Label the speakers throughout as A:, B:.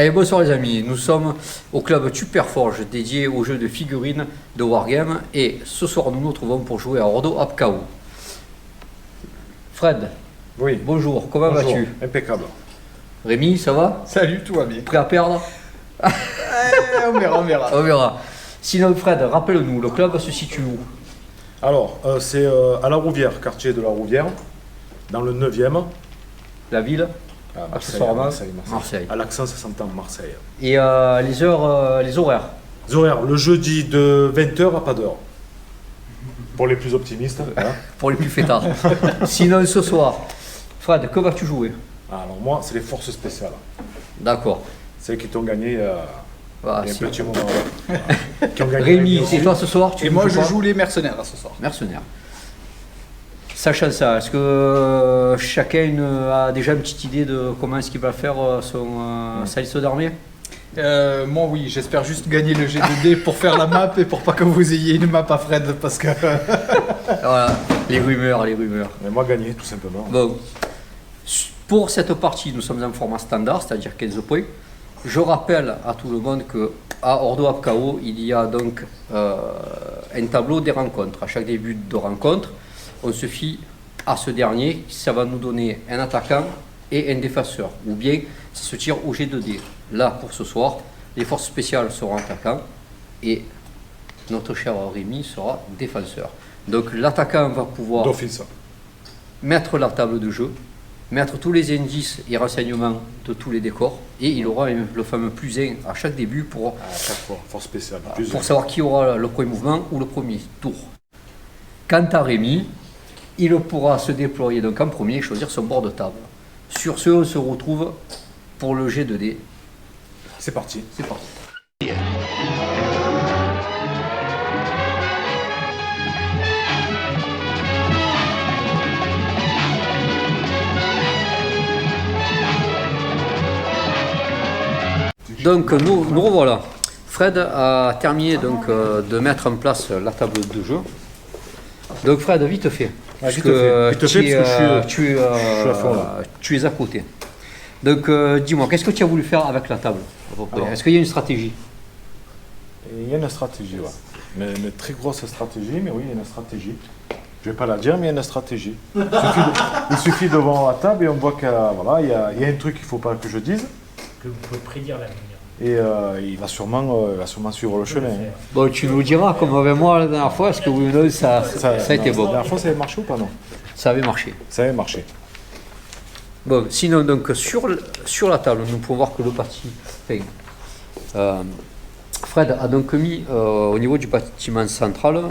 A: Allez, bonsoir les amis, nous sommes au club Tupperforge dédié aux jeux de figurines de Wargame et ce soir nous nous retrouvons pour jouer à Ordo Ap Kao. Fred,
B: oui.
A: Bonjour, comment vas-tu?
B: Impeccable.
A: Rémi, ça va?
C: Salut, tout va bien.
A: Prêt à perdre?
C: On verra, on verra.
A: On verra. Sinon Fred, rappelle-nous, le club se situe où?
B: Alors, c'est à La Rouvière, quartier de La Rouvière, dans le 9e.
A: La ville?
B: Accessoirement,
A: Marseille.
B: À l'accent, ça s'entend Marseille.
A: Et les horaires?
B: Les horaires, le jeudi de 20h à pas d'heure. Pour les plus optimistes. Hein.
A: Pour les plus fêtards. Sinon ce soir, Fred, que vas-tu jouer?
B: Alors moi, c'est les forces spéciales.
A: D'accord.
B: Celles qui t'ont gagné il y a un petit moment. Qui ont gagné.
A: Rémi, c'est toi ce soir?
C: Et moi je joue les mercenaires ce soir.
A: Mercenaires. Sachant ça, est-ce que chacun a déjà une petite idée de comment est-ce qu'il va faire sa liste d'armée?
C: Moi oui, j'espère juste gagner le G2D pour faire la map et pour pas que vous ayez une map à Fred parce que...
A: Voilà, les rumeurs.
B: Mais moi gagner tout simplement.
A: Bon, pour cette partie, nous sommes en format standard, c'est-à-dire 15 points. Je rappelle à tout le monde qu'à Ordo Ap Kao, il y a donc un tableau des rencontres. À chaque début de rencontre, on se fie à ce dernier, ça va nous donner un attaquant et un défenseur, ou bien ça se tire au G2D. Là, pour ce soir, les forces spéciales seront attaquants et notre cher Rémi sera défenseur. Donc l'attaquant va pouvoir mettre la table de jeu, mettre tous les indices et renseignements de tous les décors, et il aura le fameux +1 à chaque début pour savoir qui aura le premier mouvement ou le premier tour. Quant à Rémi, il pourra se déployer donc en premier et choisir son bord de table. Sur ce, on se retrouve pour le G2D.
B: C'est parti.
A: C'est parti. Donc nous revoilà. Fred a terminé donc, de mettre en place la table de jeu. Donc Fred, vite fait. Parce que tu es à côté. Donc dis-moi, qu'est-ce que tu as voulu faire avec la table? Est-ce qu'il y a une stratégie?
B: Il y a une stratégie, ouais. Mais une très grosse stratégie, mais oui, il y a une stratégie. Je ne vais pas la dire, mais il y a une stratégie. Il suffit de voir la table et on voit qu'il voilà, y a un truc qu'il ne faut pas que je dise.
D: Que vous pouvez prédire l'avenir.
B: Et il va sûrement suivre le chemin. Hein.
A: Bon, tu nous diras, comme avec moi la dernière fois, est-ce que oui ou non, ça a été bon?
B: La dernière fois, ça avait marché ou pas, non?
A: Ça avait marché.
B: Ça avait marché.
A: Bon, sinon, donc, sur la table, nous pouvons voir que le parti... Fred a donc mis au niveau du bâtiment central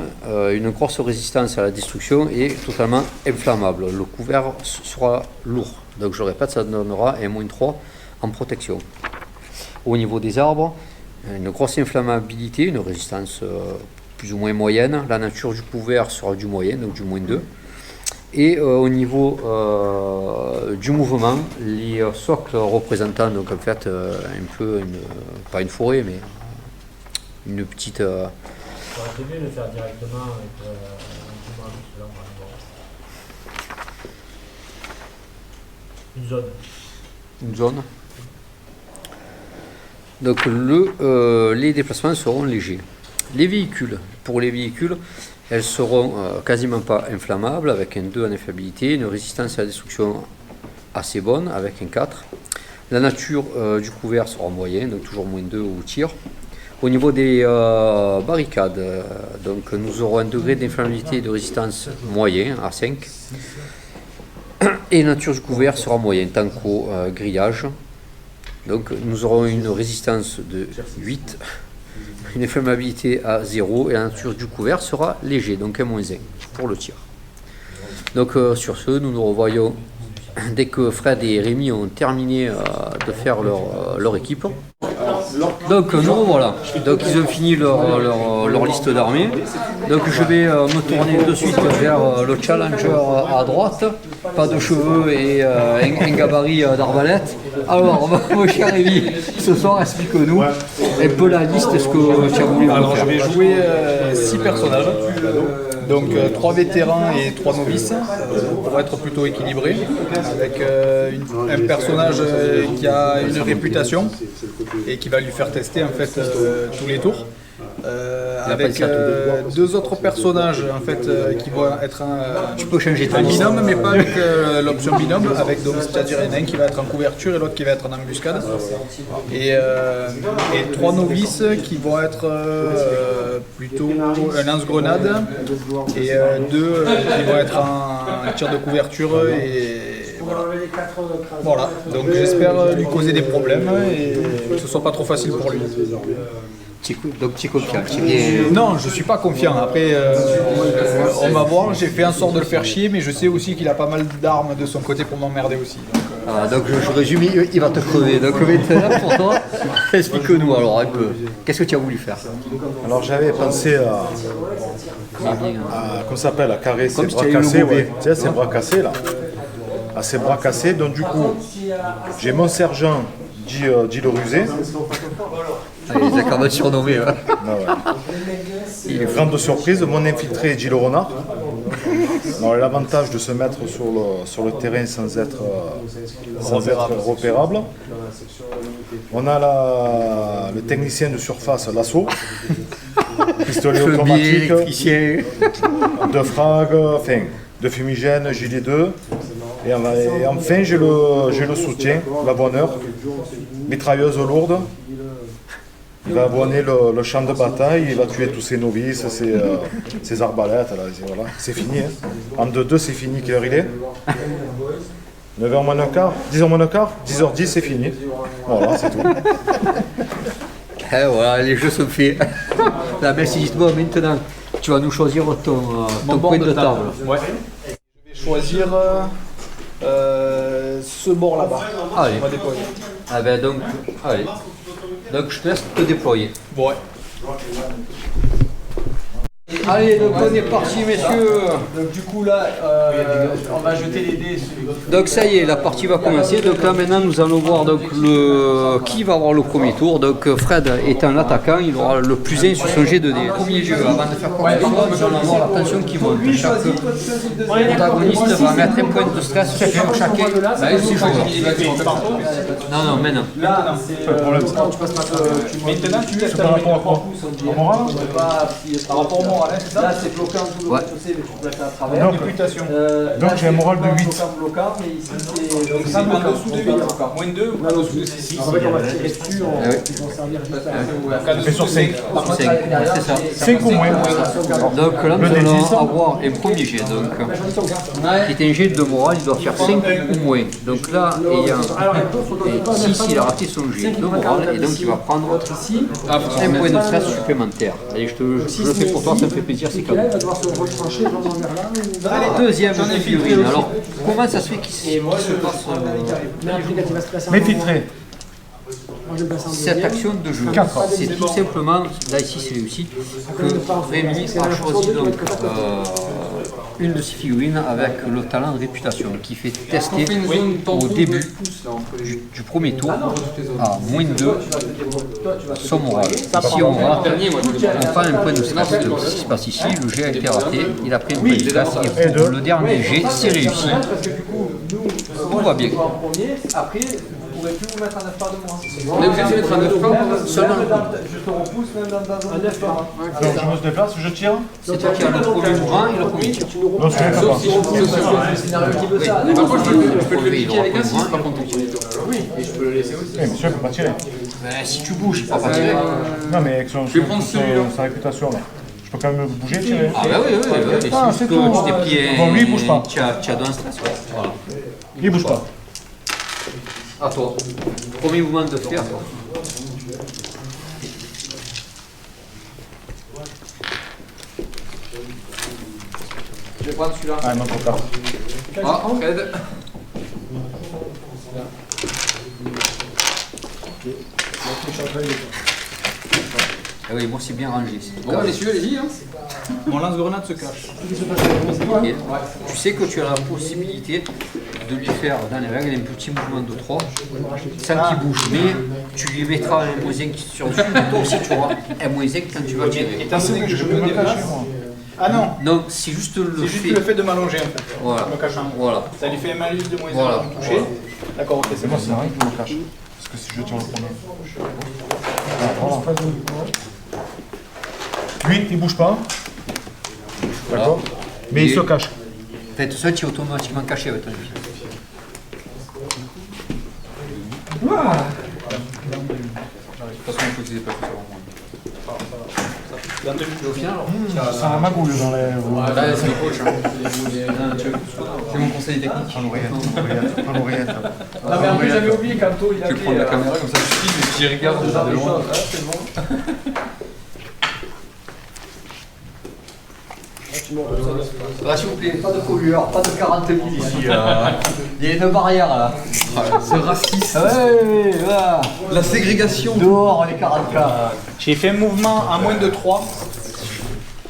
A: une grosse résistance à la destruction et totalement inflammable. Le couvert sera lourd. Donc, je répète, ça donnera un -3 en protection. Au niveau des arbres, une grosse inflammabilité, une résistance plus ou moins moyenne. La nature du couvert sera du moyen, donc du -2. Et au niveau du mouvement, les socles représentant donc en fait un peu, pas une forêt, mais une petite...
D: Ça aurait été mieux de le faire directement avec un petit peu une zone.
A: Une zone. Donc les déplacements seront légers. Les véhicules, pour les véhicules, elles seront quasiment pas inflammables avec un 2 en inflammabilité, une résistance à la destruction assez bonne avec un 4. La nature du couvert sera moyenne, donc toujours -2 au tir. Au niveau des barricades, donc nous aurons un degré d'inflammabilité et de résistance moyen à 5. Et la nature du couvert sera moyenne, tant qu'au grillage. Donc nous aurons une résistance de 8, une inflammabilité à 0 et la nature du couvert sera léger, donc un -1 pour le tir. Donc sur ce, nous nous revoyons dès que Fred et Rémi ont terminé de faire leur équipe. Donc nous revoilà. Donc ils ont fini leur liste d'armées. Donc je vais me tourner de suite vers le challenger à droite. Pas de cheveux et un gabarit d'arbalète. Alors mon cher Rémi, ce soir explique-nous un peu la liste, est-ce que tu as voulu faire?
C: Alors je vais jouer 6 personnages. Donc 3 vétérans et 3 novices pour être plutôt équilibré, avec un personnage qui a une réputation, et qui va lui faire tester en fait tous les tours. Avec
A: pensé à tout.
C: deux autres personnages en fait qui vont être
A: Tu peux changer
C: un
A: ton
C: binôme, mais pas avec l'option binôme, avec donc c'est-à-dire un qui va être en couverture et l'autre qui va être en embuscade. Et 3 novices qui vont être plutôt un lance-grenade et 2 qui vont être en tir de couverture et voilà. Donc j'espère lui causer des problèmes et que ce soit pas trop facile pour lui.
A: Donc tu es confiant. Tu es bien-
C: Non, je suis pas confiant. Après, on va voir. J'ai fait en sorte de le faire chier, mais je sais aussi qu'il a pas mal d'armes de son côté pour m'emmerder aussi.
A: Donc je résume, il va te crever. Donc maintenant pour toi, explique-nous alors un peu. Qu'est-ce que tu as voulu faire?
B: Alors j'avais pensé à comment ça s'appelle, à carrer ses
A: Comme si
B: bras
A: tu avais eu le
B: cassés,
A: mauvais.
B: ouais. Tu sais, ses bras cassés là. À ses bras cassés, donc du coup, j'ai mon sergent dit le rusé.
A: Les accords surnommés.
B: Ah ouais. Et grande surprise, mon infiltré dit le renard. Alors, l'avantage de se mettre sur le terrain sans être repérable. On a le technicien de surface, l'assaut. Pistolet automatique,
A: électricien.
B: de frag, enfin, de fumigène, gilet 2. Et enfin, j'ai le soutien, l'abonneur, mitrailleuse lourde. Il va abonner le champ de bataille, il va tuer tous ses novices, ses arbalètes. Là, voilà. C'est fini. Hein. En 2-2, c'est fini. Quelle heure il est 9h moins un quart, 10h moins un quart, 10h10, c'est fini. Voilà, c'est tout.
A: Voilà, les jeux sont faits. Là, merci, dites-moi maintenant, tu vas nous choisir ton coin de table.
C: Ouais. Je vais choisir ce bord là-bas.
A: Allez.
C: On va déployer.
A: Ah ben donc, allez. Donc je te laisse te déployer.
C: Bon, ouais.
A: Allez, donc on est parti, messieurs.
C: Donc du coup là, on va jeter les dés.
A: Donc ça y est, la partie va commencer. Donc là maintenant nous allons voir donc qui va avoir le premier tour. Donc Fred étant l'attaquant, il aura le plus 1 sur son jet de dés. Premier jeu, avant de faire quoi que ce soit, nous allons avoir la tension qui monte. Chaque protagoniste va mettre un point de stress sur chacun. C'est joueur. Non, maintenant.
C: Là, maintenant tu testes
B: Par rapport à quoi? Au moral?
C: par rapport au moral, c'est ça.
E: Là, c'est bloquant tout le
A: Ouais.
E: chaussée, mais tu peux passer à travers.
B: Donc,
C: Réputation.
B: donc j'ai un moral de 8.
E: Bloquant, mais ici, c'est.
C: Donc c'est en dessous de 8. Moins 2 ou en dessous de 6.
E: En fait, on va tirer dessus, ils vont servir juste à.
B: On fait sur 5.
A: C'est ça.
B: 5 ou moins.
A: Donc là nous
B: Le
A: allons
B: D10.
A: avoir un premier jet. Donc, qui est un jet de morale, il doit faire 5 ou moins. Donc là, ayant 6, il a raté son jet de morale et donc il va prendre un point de stress supplémentaire. Allez, je le fais pour toi, ça me fait plaisir, c'est comme
E: Là, il va devoir se retrancher vraiment vers là.
A: Allez, deuxième figurine. Alors, comment ça se fait qu'il se passe
E: Mais après, quand il va se placer en
B: M'infiltrer.
E: Moi, je le passe en
A: cette
E: deuxième.
A: action de jeu?
B: 4.
A: C'est tout simplement, là ici c'est réussi, que Rémi a choisi donc une de ses figurines avec le talent de réputation qui fait tester au début du premier tour à moins 2 son moral. Si on rate, on prend un point de stress. Donc, ce qui se passe ici, le jet a été raté, il a pris un point de stress et pour le dernier jet, c'est réussi. Tout va bien.
E: Après, vous pourrez plus vous mettre en 9 par de moi.
A: On est obligé de se mettre en 9 par seulement le coup.
E: Je te repousse même dans un 9 par.
B: Donc je me déplace, je tire.
A: C'est toi qui as le premier mouvement et le premier tir.
B: Non, je ne
A: Sauf si
E: C'est un scénario qui veut ça.
A: Par contre, je peux le piquer avec un 6 par contre.
B: Oui, monsieur, il ne peut pas tirer.
A: Si tu bouges, il ne va pas tirer.
B: Non, mais avec sa réputation, là. Je peux quand même bouger, tirer.
A: Ah bah oui.
B: Ah,
A: C'est
B: c'est
A: que
B: tout.
A: tu t'es plié.
B: Bon, lui, il bouge pas.
A: Tu as donné un stress. Voilà.
B: Il bouge pas.
A: À toi. Premier mouvement de fer. Je vais prendre celui-là.
B: Ah, non, trop tard.
A: Ah, Fred. Ah oui, moi c'est bien rangé. Bon, messieurs, allez-y. Hein.
C: Mon lance-grenade se cache.
A: Ok. Tu sais que tu as la possibilité de lui faire dans les règles un petit mouvement de 3 sans qu'il bouge, mais tu lui mettras un moins 1 sur dessus, mais toi aussi tu auras un moins 1 quand tu vas tirer.
C: Étant donné que je me déplace. Ah non,
A: Non, c'est juste le
C: c'est juste
A: fait.
C: le fait de m'allonger en fait.
A: Voilà.
C: En me cachant.
A: Voilà.
C: Ça lui fait un malus de moins 1
A: Voilà.
C: pour me toucher. D'accord, ok, c'est
B: Moi,
C: bon.
B: c'est rien qui me cache. Parce que si je tire le premier. Lui, il bouge pas. D'accord. Mais il se cache.
A: En fait, tout ça, tu es automatiquement caché avec ton levier.
B: Ça sent la magouille dans les.
A: C'est le coach. C'est mon conseil technique.
B: Pas l'oreillette.
E: Non, mais en plus, j'avais oublié Kanto, il a
A: Je vais prendre la caméra comme ça, je filme et puis je regarde de loin. Ah, s'il vous plaît, pas de pollueurs, pas de 40 000 ici. Il y a une barrière là. C'est raciste. Ouais, voilà. La ségrégation. Dehors, les 40K.
C: J'ai fait un mouvement à moins de 3.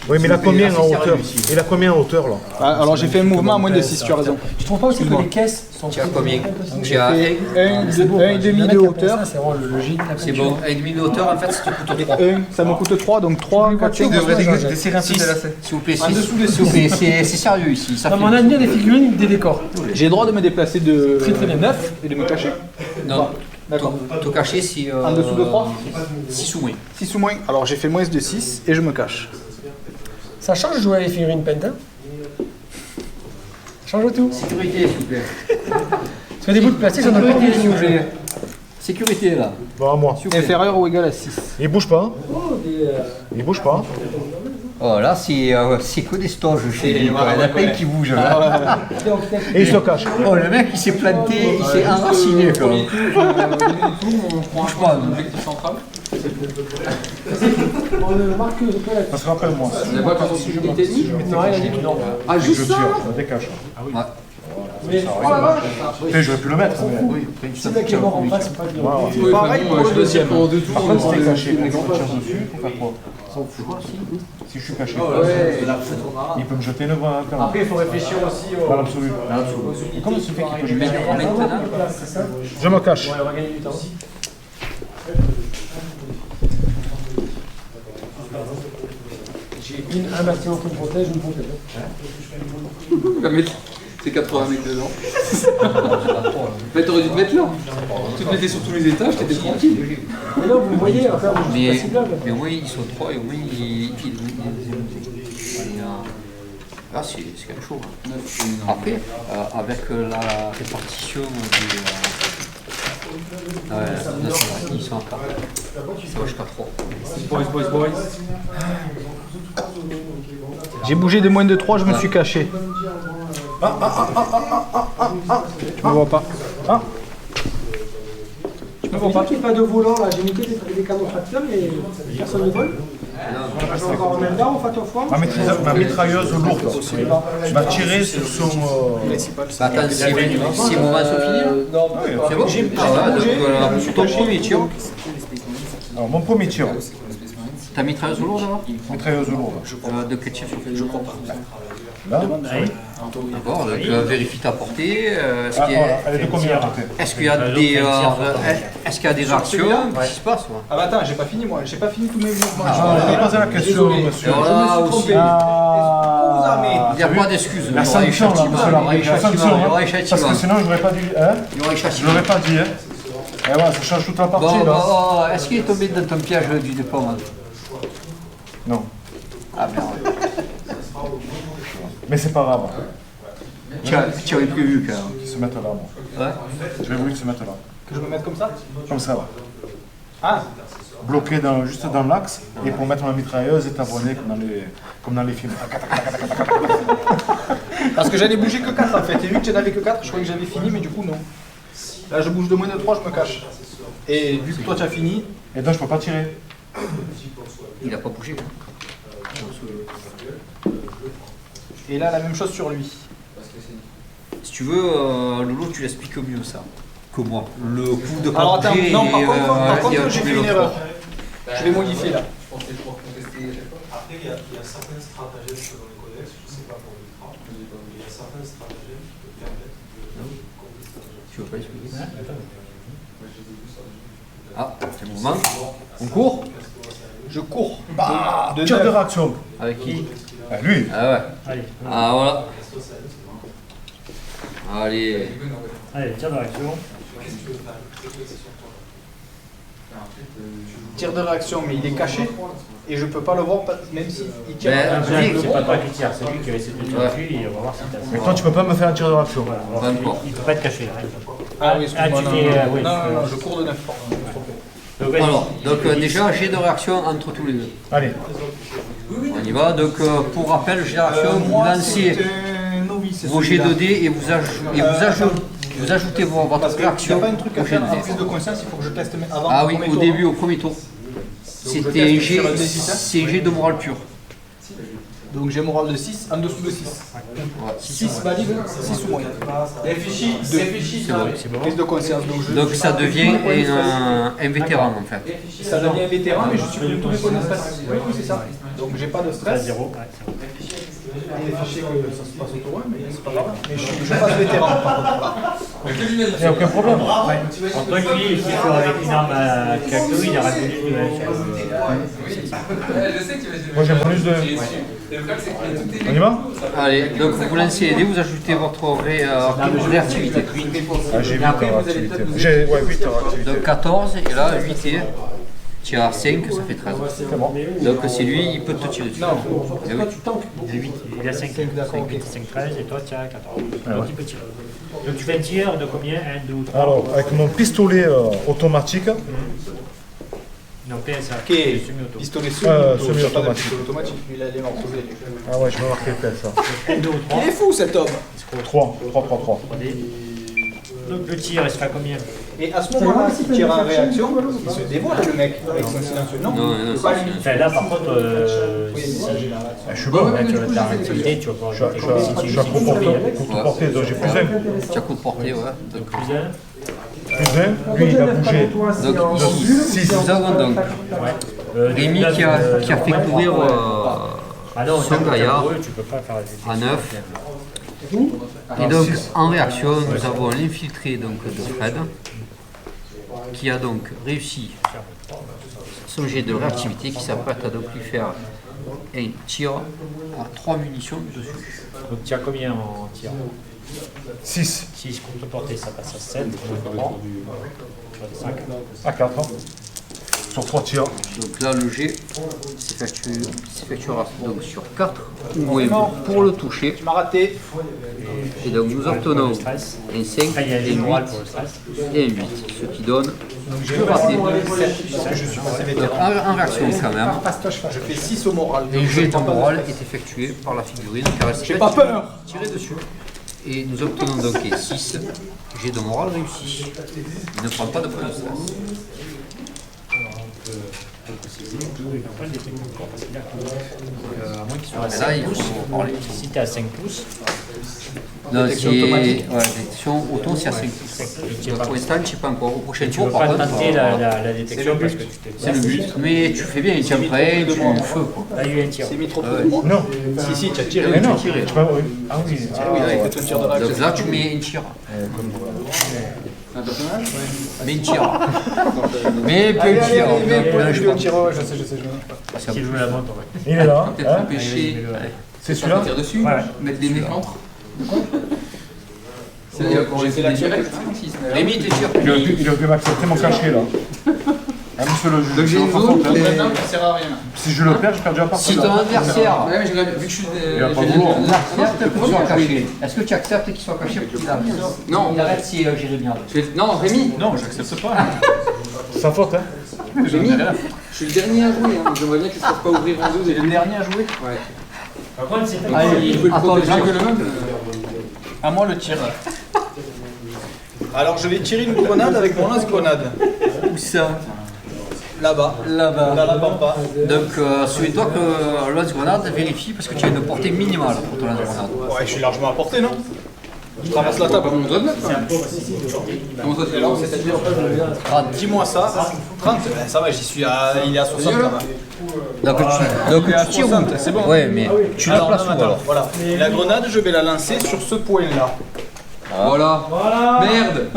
B: Oui, mais il a combien en hauteur? Il a combien en hauteur là?
C: Alors j'ai fait un mouvement à moins de 6, tu as raison.
E: Tu trouves pas aussi que les caisses sont.
A: Tu as combien? Tu
C: J'ai
A: as
C: fait 1,5 de hauteur.
E: C'est vraiment le J de la
A: C'est bon, 1,5 de hauteur en fait, ça te coûte 3.
C: Ça me coûte 3, donc 3, 4, 5,
B: Desserrer un peu des lacets.
A: S'il vous plaît, s'il vous plaît, c'est sérieux ici. Ça
E: Non,
A: fait-
E: mais on a bien des figurines, des décors.
C: J'ai le droit de me déplacer de
E: Très bien.
C: 9 et de me cacher.
A: Non,
C: D'accord.
A: tout caché si.
C: En dessous de 3
A: 6 ou moins.
C: 6 ou moins. Alors j'ai fait moins de 6 et je me cache.
E: Ça change de jouer à les figurines peintes, hein. Ça change tout.
A: Sécurité, s'il vous plaît.
E: Sur des bouts de plastique, ça n'a pas
A: Sécurité, s'il vous
E: été
A: plaît. Sécurité là.
B: Bon, à moi.
C: Inférieur ou égal à 6.
B: Il bouge pas. Il bouge pas.
A: Oh là, c'est que des stoges chez lui. Il y en a pas qui bougent là.
B: Et il se cache.
A: Oh, le mec il s'est planté, il s'est enraciné quoi. Bouge pas.
E: On ne marque que la
B: Parce que rappelle-moi.
E: Non, il a dit que non.
A: Ah,
B: Je
A: juste
B: tire,
A: ça.
B: je me décache.
E: Mais oh la vache,
B: Après, j'aurais pu le mettre. Mais...
E: si le mec est mort en face, c'est pas bien.
B: Voilà.
C: Pareil pour le deuxième.
B: Par contre, si t'es caché, on tire dessus, on fait quoi? Si je suis caché, il peut me jeter une voix quand même.
E: Après, il faut réfléchir aussi au.
B: Dans l'absolu. Comment se fait qu'il peut me jeter?
E: C'est ça.
B: Je me cache.
E: Ouais, on va gagner du temps. J'ai un bastillon qui me protège, une protège.
A: C'est 80 mecs dedans. Mais t'aurais dû te mettre là. Tu te mettais sur tous les étages, t'étais tranquille.
E: Mais là, vous me voyez, à faire des
A: Mais,
E: choses pas ciblables.
A: mais au moins ils sont 3 et au moins ils là c'est quand même chaud. Après, avec la répartition des. Ils sont à 4. Ça va jusqu'à 3.
E: Boys.
C: J'ai bougé de moins de 3, je me suis caché. Tu me vois pas.
E: Tu me vois pas qu'il n'y ait pas de volant là, j'ai mis que des canons tracteurs et personne ne vole. Je vais encore en même temps, on fait au fond.
B: Ma mitrailleuse lourde m'a tiré sur son.
A: Attends, si le moment se finit là. C'est bon. Donc ton premier tir.
B: Alors, mon premier tir,
A: T'as mitrailleuse lourde alors
B: mitrailleuse lourde.
A: De quel tir? Je crois pas.
B: Là,
A: D'accord, donc vérifie ta portée. Est-ce
B: ah,
A: qu'il y
B: voilà,
A: a-
B: elle est de combien à peu près?
A: est-ce qu'il y a des réactions? Qu'est-ce qui se passe moi?
C: Ah bah attends, j'ai pas fini moi, j'ai pas fini tous mes mouvements.
B: Je vais poser la question,
A: Et
B: monsieur.
A: alors là aussi,
B: Ah,
A: il n'y a pas d'excuses. Il y
B: la
A: aura des
B: sanction là,
A: châtiments,
B: monsieur,
A: il y aura des
B: la sanction,
A: châtiments, il y aura des
B: parce que
A: châtiments.
B: sinon j'aurais pas dit, hein?
A: Il y aura des
B: Je
A: châtiments.
B: l'aurais pas dit, hein? Et voilà, ça change toute la partie
A: Bon,
B: là.
A: est-ce qu'il est tombé dans ton piège du dépôt hein?
B: Non,
A: Ah merde.
B: mais c'est pas grave.
A: Tu avais prévu quand même.
B: Qu'ils se mettent là, moi.
A: Ouais.
B: J'avais voulu qu'ils se mettent là.
C: Que je me mette comme ça?
B: Comme ça, là.
C: Ah,
B: Bloqué juste dans l'axe, et pour mettre ma mitrailleuse et t'abonner comme dans les films.
C: parce que j'allais bouger que 4 en fait, et vu que j'en avais que 4, je croyais que j'avais fini, mais du coup non. Là je bouge de moins de 3, je me cache. Et vu que toi tu as fini,
B: Et donc je peux pas tirer.
A: Il a pas bougé.
C: et là la même chose sur lui.
A: Si tu veux, Lolo, tu l'expliques mieux ça que moi. Le coup de
C: Alors attends,
A: portée
C: non, par
A: et,
C: contre j'ai fait une erreur. Je vais modifier là.
F: Après, il y a certains stratagèmes selon les codex, je ne sais pas pour l'ultra, mais il y a certains stratagèmes qui peuvent permettre de contester.
A: Tu veux pas expliquer? Ah, c'est le mouvement. On court?
C: Je cours.
B: Bah,
C: De
B: tir de
C: 9.
B: réaction.
A: Avec qui?
B: Ah, lui.
A: Ah ouais.
D: Allez,
A: Ah voilà. Allez.
D: allez, tiens, d'action.
C: Tir de réaction, mais il est caché. Et je peux pas le voir, même s'il tire.
A: Ben,
D: C'est pas toi qui tire, c'est lui qui va essayer de tirer dessus et on va voir si t'as
B: Mais toi, tu peux pas me faire un tir de réaction.
D: Il peut pas être caché.
C: Ah oui, excuse-moi.
D: tu
C: non,
D: fais,
C: non,
D: oui,
C: non,
D: tu-
C: non, je cours de 9.
D: Donc, vas-y.
A: Alors, donc déjà, jet de réaction entre tous les deux.
B: Allez,
A: On y va. Donc, pour rappel, jet de réaction, vous
C: Moi,
A: lancez
C: c'est un novice.
A: vos jets de dés et vous ajoutez votre
C: Parce qu'il n'y a
A: réaction
C: pas un truc à
A: au jet
C: faire
A: de
C: en
A: dés.
C: prise de conscience, il faut que je teste avant
A: Ah
C: le
A: oui,
C: premier
A: au
C: tour.
A: début, au premier tour.
C: je
A: C'était
C: teste
A: un jet,
C: sur un D6, hein.
A: c'est un jet de morale pure.
C: Donc j'ai moral de 6, en dessous de 6. 6 valide, 6 ou moyen.
A: C'est bon.
C: Prise de conscience.
A: Donc ça devient un vétéran en fait.
C: Ça devient un vétéran, mais je suis tous mes connaissances. Oui, c'est ça. Donc j'ai pas de
D: À
C: stress.
D: 0.
C: Il est fiché que ça se passe au tour 1, mais c'est pas grave. Mais je passe vétéran par contre.
B: il n'y a aucun problème.
D: Alors toi, lui, il sort avec une arme à cadeau, il aura bonus de
B: Moi, j'ai un bonus de. On y va?
A: Allez, donc vous lancez les dés, vous ajoutez votre réactivité.
B: Ah, j'ai 8 en activité. J'ai 8 en activité.
A: Donc 14 et là 8 et tu as 5, ça fait 13.
B: C'est bon.
A: Donc c'est lui, il peut te tirer dessus. Eh oui.
D: Il a 8, il a 5, 5, 13 et toi tu as 14. Donc il peut tirer. Donc tu fais un tir de combien 1, 2 ou 3
B: Alors, avec mon pistolet automatique,
D: Non, PSA.
C: Ok,
D: Semi-auto.
C: pistolet
B: semi-automatique.
C: automatique. Lui, il a les morceaux.
B: ah ouais, je vais marquer le ça.
D: 1, 2 ou 3.
C: Il est fou cet homme.
B: 3.
D: 3D. Donc le tir, il sera combien
C: Et à ce moment-là, s'il tire en réaction, il se dévoile le mec avec son silencieux. Non,
A: Non, non,
C: pas
A: c'est-
C: lui.
D: Enfin là par contre, si
B: Je suis bon.
D: là, tu as ta réactivité, tu vas pouvoir
B: Je
D: ajouter quelque chose. Si
B: suis à
D: tu
B: coup porté, donc j'ai plus 1.
A: Tu as coup de portée, ouais. Donc,
D: plus 1,
B: Plus 1. Lui, il a bougé.
A: donc
B: De
A: ici,
B: 6.
A: nous avons donc Rémi qui a fait courir
D: Ah non,
A: son gaillard
D: tu peux pas faire
A: à 9. Et donc en réaction, nous avons l'infiltré donc de Fred qui a donc réussi son jet de réactivité qui s'apprête à donc lui faire un tir à 3 munitions dessus.
D: Donc tu as combien en tir
B: 6.
D: 6 contre portée, ça passe à 7. 3. 5.
B: À 4. Sur 3 tirs.
A: Donc là le jet s'effectuera donc sur 4 ou moins pour le toucher.
C: Tu m'as raté.
A: Et donc nous obtenons
D: Stress.
A: un 5
D: Ah, il y a
A: et
D: des
A: 8
D: morales pour le stress.
A: et un 8, ce qui donne le raté.
C: Parce que je suis passé
A: Donc,
C: vétéran.
A: en réaction quand même,
C: Je fais 6 au moral.
A: un jet de morale est effectué par la figurine car elle
C: J'ai
A: s'est
C: pas peur.
A: tirée dessus. Et nous obtenons donc un 6, jet de morale réussi. Il ne prend pas de point de stress.
D: À moins qu'il soit à
A: Mais
D: 5
A: là, il
D: pouces.
A: faut parler.
D: Si tu es à 5 pouces,
A: Non,
C: Détection
A: c'est
C: automatique.
A: ouais, détection auto, c'est à 5 pouces.
D: tu
A: Pour l'instant, je ne sais pas encore. Au prochain
D: ne
A: tour,
D: peux
A: par
D: pas
A: contre,
D: tenter la détection parce que tu t'es.
A: c'est le but. Mais tu fais bien, il tient prêt, tu feu quoi.
D: Là, il y a eu un tir.
C: C'est mis trop
A: Ouais.
C: de moi.
B: Non.
C: Si, tu as tiré.
B: Mais non.
A: tiré.
B: Tu peux- oui. Ah oui.
C: Oui, il fait un tir de réaction.
A: Donc là, tu mets un tir. Mais un tir. Mais pas un tir. Donc, là, je pense.
C: Je sais.
A: Ça
D: S'il joue la montre, ouais.
B: Il est là.
G: Peut-être
B: Hein
G: empêcher
B: C'est celui-là.
G: de tirer dessus,
D: Ouais.
G: mettre des mecs entre. C'est-à-dire qu'on les fait la direct.
A: Rémi, t'es tir.
B: Il aurait pu m'accepter mon cachet là. Ah, monsieur le juge.
G: Donc j'ai une zone et...
C: Ça sert à rien.
B: Si je le perds, j'ai perdu à partir
A: Si
B: de
A: ton
B: là.
A: adversaire
G: Ouais, mais j'ai vu que je suis...
B: Il va pas vouloir.
A: accepte qu'il soit caché, est-ce que tu acceptes qu'il soit caché pour qu'il arrête?
G: Non.
A: Il arrête si Jérémy arrête.
G: Non, Rémi,
C: Non, j'accepte pas.
B: C'est sa faute, hein.
G: Rémi, je suis le dernier à jouer, hein. J'aimerais bien que je ne fasse pas ouvrir en deux.
C: C'est le dernier à jouer.
G: Ouais.
D: Par contre, c'est
G: Ah, il peut le
A: Attends,
G: protéger
A: Jacques.
G: que le même.
C: À moi le tir. Alors je vais tirer une grenade avec mon lance-grenade.
A: Où ça?
C: Là-bas.
A: Là-bas.
C: Dans la pampa.
A: Donc, souviens-toi que le lance-grenade vérifie parce que tu as une portée minimale pour ton lance-grenade.
C: Ouais, je suis largement à portée, non? Je traverse la table.
G: On doit le mettre. Comment ça, alors, c'est-à-dire
C: Dis-moi ça. 30, ben, ça va, j'y suis à. Il est à 60 quand même.
A: Donc
C: Il est à
A: tu tires où?
C: 60, c'est bon.
A: Ouais, mais tu la
C: Alors,
A: places
C: non,
A: où
C: attends,
A: alors?
C: voilà. La grenade, je vais la lancer sur ce point-là.
G: Voilà. Merde.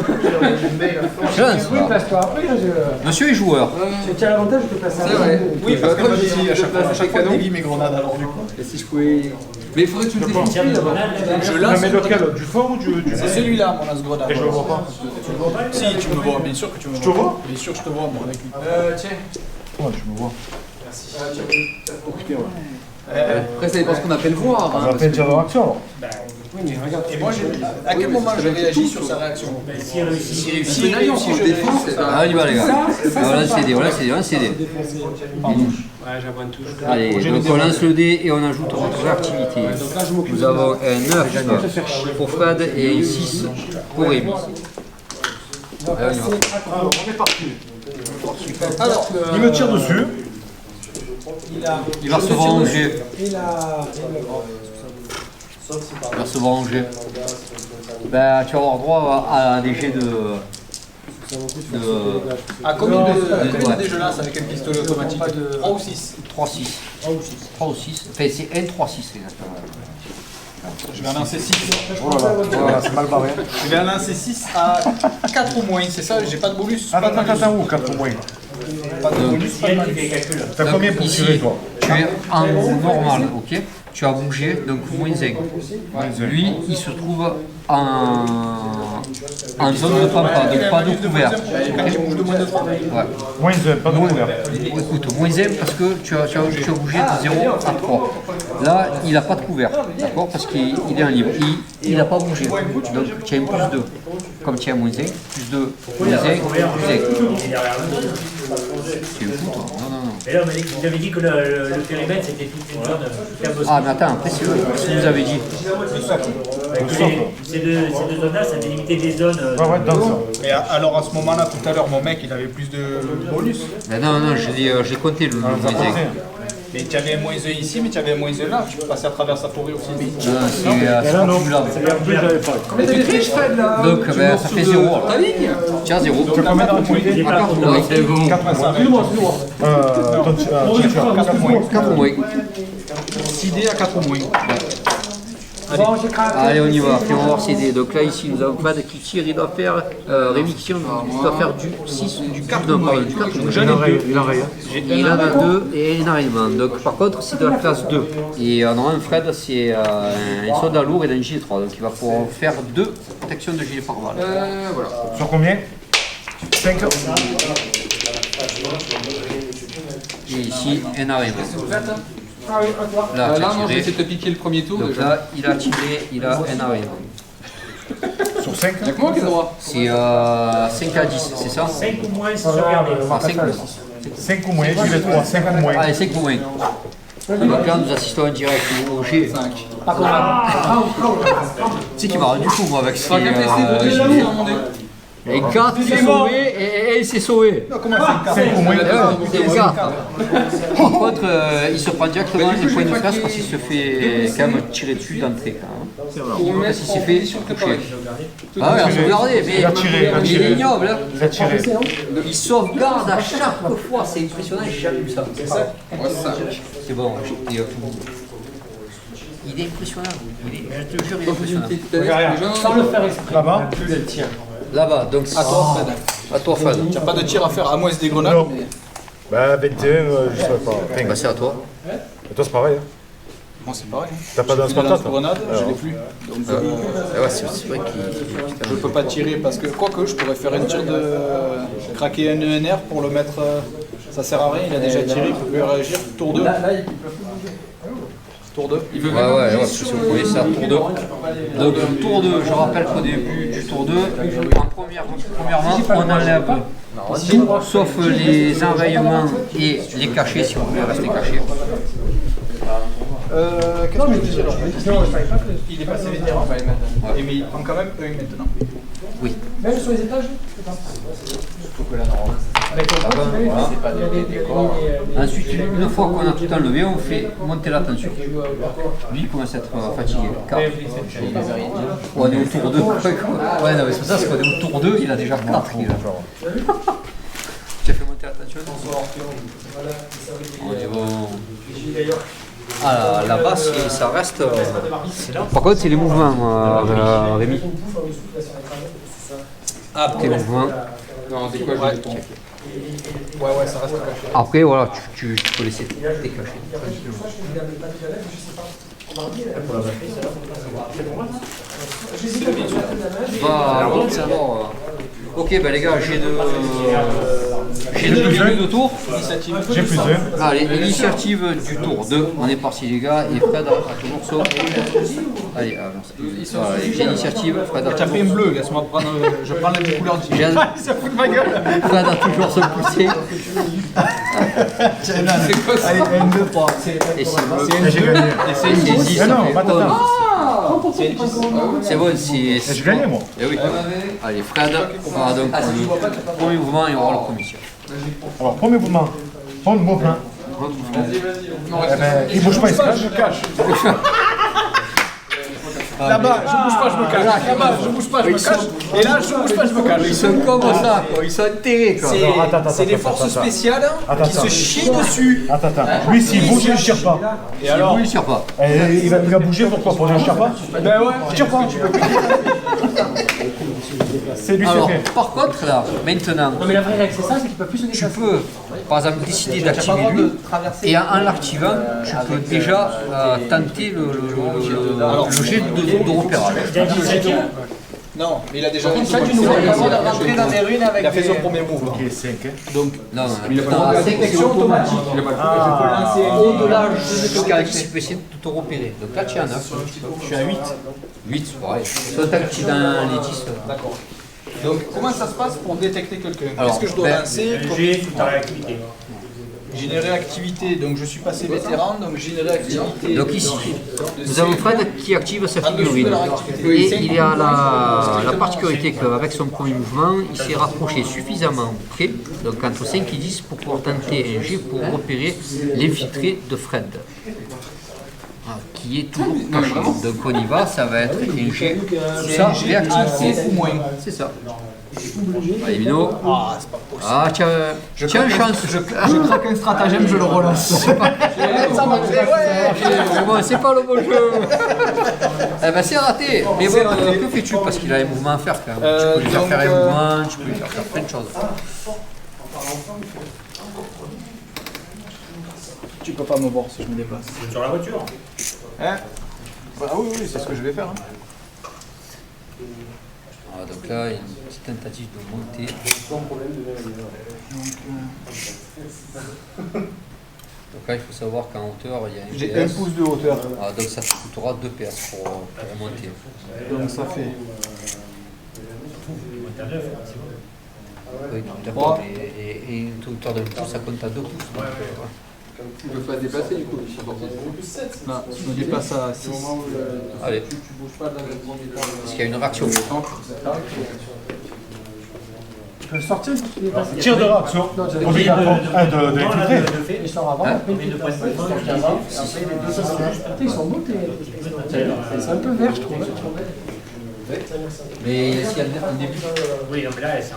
A: Chance,
E: Oui,
A: là.
E: place-toi après. Là,
A: Monsieur est joueur.
E: tu as l'avantage de te placer
G: C'est vrai.
C: Oui, parce que moi
G: je
C: j'utilise à chaque fois
G: canon.
C: je dévie mes grenades alors du coup.
G: Et si je pouvais. Mais il faudrait que tu le définisses. Je
B: Non,
G: lance.
B: mais lequel? Du fort ou du
C: C'est celui-là mon lance-grenade.
B: Et je le vois pas.
C: Si, tu me vois, bien sûr que tu me vois.
B: Je te vois?
C: Bien sûr, je te vois, moi, avec lui.
G: Tiens.
B: Ouais, tu me vois.
G: Après, ça dépend ce qu'on appelle voir.
B: On
G: hein,
B: va
G: parce
B: faire une
G: que-
B: tir de réaction alors.
C: Et moi, à quel moment j'ai réagi sur sa réaction?
D: S'il réussit,
G: C'est une alliance, on se défend. c'est
A: Ah, on y va les gars. On lance les dés, on lance les dés, on lance les dés. Allez, donc on lance le dé et on ajoute votre activité. Nous avons un 9 pour Fred et un 6 pour Rémi. Allez, on y va.
B: Alors, on est parti.
C: Alors,
B: Il me tire dessus.
A: Il va se venger.
E: Il a.
A: Il va se venger. Ben, tu vas avoir droit à des jets de...
C: à combien
A: ouais.
C: de dés je lance avec un pistolet automatique? 3 ou 6?
A: 3-6. 3 ou 6. Enfin, c'est un 3-6 exactement.
C: Je vais en lancer 6.
B: Voilà, c'est mal barré.
C: Je vais en lancer 6 à 4 ou moins, c'est ça? J'ai pas de bonus? Pas de malus.
B: Attends, où 4 au moins?
C: Pas de bonus, pas de malus.
B: T'as combien pour
A: Ici,
B: tirer toi?
A: tu es en normal, ok? Tu as bougé, donc moins 1. Lui, il se trouve en zone de pampa, donc pas de couvert.
C: Quand il bouge de moins de 3.
A: Ouais.
B: Moins 1, pas de couvert.
A: Écoute, moins 1 parce que tu as bougé de 0 à 3. Là, il n'a pas de couvert, d'accord? Parce qu'il est en libre. Il n'a pas bougé. Donc tu as un plus 2. Comme tu as moins 1, plus 2, moins 1, plus 1. Tu es fou, toi? Non.
D: Et là, vous avez dit que le périmètre c'était toute une zone cabossée.
A: Ah, mais attends, précisez ce que vous avez dit.
D: Ces deux zones-là, ça délimité des zones.
B: Ouais, dans ça.
C: Et alors à ce moment-là, tout à l'heure, mon mec, il avait plus de bonus.
A: Mais non, j'ai compté le moins 1.
C: Mais tu avais un moins 1 ici, mais tu avais un moins 1 là. Tu peux passer à travers sa forêt aussi.
A: C'est pas cumulable.
G: Mais tu triches, Fred, là.
A: Donc, ben, ça fait 0.
G: Ta ligne.
A: Tu as 0.
B: Tu as combien dans l'activité?
G: C'est bon.
B: 4 moins.
A: 4 moins.
C: 6 dés à 4 ou moins.
E: Bon, j'ai craqué.
A: Allez, on y va. Puis on va voir ces dés. Donc là, ici, nous avons Fred qui tire. Il doit faire. Rémi qui tire. Il doit faire du 6 ou du 4. Non, pardon, du 4.
B: Il en rayonne.
A: Il en a 2 et énormément. Donc, par contre, c'est de la classe 2. Et on aura un Fred, c'est un soldat lourd et d'un gilet 3. Donc, il va pouvoir faire 2 protections de gilet par balle.
G: Voilà.
B: Sur combien? 5.
A: Et ici, énormément.
E: Ah oui, à toi.
A: Là, tu
G: Là,
A: as
G: non, je vais
A: tiré.
G: essayer de te piquer le premier tour.
A: Donc
G: déjà.
A: là, il a tiré, il a énormément.
B: Sur 5.
G: Y'a que moi qui ai le droit.
A: C'est 5 à 10, c'est ça?
D: 5 ou moins, c'est sauvegardé.
A: Enfin, 5 ou moins.
B: 5 ou moins, gilet 3, 5 ou moins.
A: Allez, 5 ou moins. Donc là, nous assistons en direct au G.
G: 5.
A: Tu sais qui m'a rendu fou, moi, avec ce
G: Pas qu'à tester pour réussir dans mon dé.
A: Et 4 s'est sauvé et il s'est sauvé.
C: Comment c'est
B: 5 ou moins.
A: C'est ça. Par contre, il se prend directement les points de classe parce qu'il se fait quand même tirer dessus d'entrée.
G: Pour me mettre
A: Parce qu'il s'est fait toucher.
G: toucher.
A: Ah ouais, il a sauvegardé, mais
B: Il a tiré, il a
A: il
B: tiré.
A: est ignoble. Hein.
B: Il a tiré.
A: Il sauvegarde à chaque fois, c'est impressionnant, j'ai jamais vu ça. C'est ça?
G: Ouais, c'est ça.
A: C'est bon, il est impressionnant. Je te jure, il est impressionnant.
E: Sans le faire exprès.
B: Là-bas.
A: Là-bas, donc à toi, Fred. À toi, Fred.
C: Il n'y a pas de tir à faire, à moins des grenades.
B: Non. Bah, 21, je sais pas.
A: Bah, c'est à toi.
B: Et toi, c'est pareil. Hein.
C: Moi, c'est pareil.
B: T'as pas d'un
C: Je fais la
B: Spartan, toi?
C: grenade, je l'ai plus. Donc,
A: Ouais, c'est vrai qu'il.
C: je peux pas tirer parce que, quoique, je pourrais faire un tir de craquer un ENR pour le mettre. Ça sert à rien, il a déjà tiré, il peut plus réagir. Tour 2. Tour 2.
G: Il veut
A: Ouais,
G: même
A: ouais, si vous voyez ça, tour 2. Donc, tour 2, je rappelle qu'au début du tour 2, premièrement, on enlève tout, sauf les enrayements et les cachets, si vous voulez rester caché.
C: Qu'est-ce que je veux dire Il est passé vétéran. Et mais il prend quand même œil maintenant.
A: Oui.
E: Même sur les étages.
A: Ensuite, une fois qu'on a tout enlevé, on fait monter la tension. Lui, il commence à être fatigué. Car on est au tour 2. Ouais, non, mais c'est pour ça, c'est qu'on est au tour 2, il a déjà 4. Tu as fait monter la tension? On dit bon. là-bas, ça reste. Par contre, c'est les mouvements, Rémi. Tes mouvements.
G: Non, c'est quoi, j'ai ton.
C: Ouais, ça reste caché.
A: Après, voilà, tu peux laisser décacher. Ok, ben les gars, j'ai 2 minutes de tour.
B: J'ai plus d'un.
A: Allez, l'initiative du tour 2. On est parti, les gars. Et Fred a toujours son. Allez, voilà, j'ai l'initiative. Fred a
C: Tu as pris un bleu, laisse-moi prendre. Je prends les couleurs du
A: J'ai-
C: Ça fout de ma gueule.
A: Fred a toujours son poussé.
C: Allez, 1, 2, 3.
A: Et c'est bon.
C: C'est un 2 et c'est une 10.
B: Ah non, attends.
A: C'est bon, c'est.
B: Je gagnais, moi.
A: Eh oui. Allez, Fred, voilà, donc le premier mouvement, il y aura le premier tir.
B: Alors, premier mouvement. Prends le mouvement. Eh ben, il bouge pas, il se cache.
C: Je cache. Là-bas, je bouge pas, je me cache. Là-bas, je bouge pas, je me cache. Et là, je bouge pas, je me cache.
A: Ils sont comme ça, quoi. Ils sont enterrés, quoi.
C: C'est des forces spéciales qui se chient dessus.
B: Attends. Lui, s'il bouge, il ne tire pas.
C: Et alors,
A: Il tire pas.
B: Il va bouger, pourquoi? Pour dire je tire pas?
C: ben ouais,
B: Je tire pas. C'est lui,
A: Alors,
B: c'est fait.
A: par contre, là, maintenant,
E: Non, mais la vraie règle, c'est ça, c'est qu'il peut plus se
A: tu
E: déplacer.
A: peux, par exemple, décider d'activer lui, et en l'activant, tu peux déjà tenter le jet de repérage.
C: non, mais il a déjà
E: Ça, tu nous vois, il a
C: rentrer dans des ruines avec. Il a fait son premier move.
B: Ok, 5.
A: Donc, non,
C: La détection automatique.
A: au-delà jusqu'à X, il peut essayer de te repérer. Donc là, tu es à 9.
C: Je suis à 8.
A: 8, pareil. Soit tant que tu es dans les 10.
C: D'accord. Donc, comment ça se passe pour détecter quelqu'un?
A: Alors,
C: Qu'est-ce que je dois
A: ben,
C: lancer comme-
D: J'ai toute ta réactivité.
C: Générer activité, donc je suis passé vétéran, donc générer activité.
A: Donc ici, nous avons Fred qui active sa figurine.
C: de la réactivité.
A: Et il a la particularité qu'avec son premier mouvement, il s'est rapproché suffisamment près, donc entre 5 et 10, pour pouvoir tenter un jet pour repérer l'infiltré de Fred. Qui est toujours caché. Donc on y va, ça va être un jet. Tout ça, réactivité.
C: ou moins.
A: C'est ça. Allez, Mino.
C: Ah, c'est pas possible.
A: Ah, tiens, chance.
C: Je craque un stratagème, je le relance.
A: Ça m'a fait, ouais. Bon, c'est pas le bon jeu. Eh ben, c'est raté. Mais bon, que fais-tu? Parce qu'il a un mouvement à faire quand même. Tu peux lui faire faire un mouvement, tu peux lui faire faire plein de choses.
C: Tu peux pas me voir si je me déplace.
D: Sur la voiture.
C: Hein? Ah oui, c'est ce que je vais faire. Hein.
A: Ah, donc là, il y a une petite tentative de monter. Donc là, il faut savoir qu'en hauteur, il y a un
C: J'ai
A: PS.
C: 1 pouce de hauteur.
A: Ah, donc ça te coûtera 2 PS pour monter.
C: Donc ça fait.
D: T'as 9, c'est bon.
A: Oui, tout à fait. Et une hauteur d'un pouce, ça compte à 2 pouces. Donc, ouais.
G: Tu peux pas te déplacer du coup.
C: Là, je me déplace à 6.
A: Allez,
G: Tu bouges pas dans le premier temps.
A: parce qu'il y a une réaction.
E: Tu peux sortir si tu dépasses.
B: Tire de réaction. Obligatoire. De l'infiltrer.
E: Il sort avant, après il fait passer. Ils sont beaux, c'est un peu vert, je trouve.
A: Mais s'il y a un début.
D: Oui, non, mais là, c'est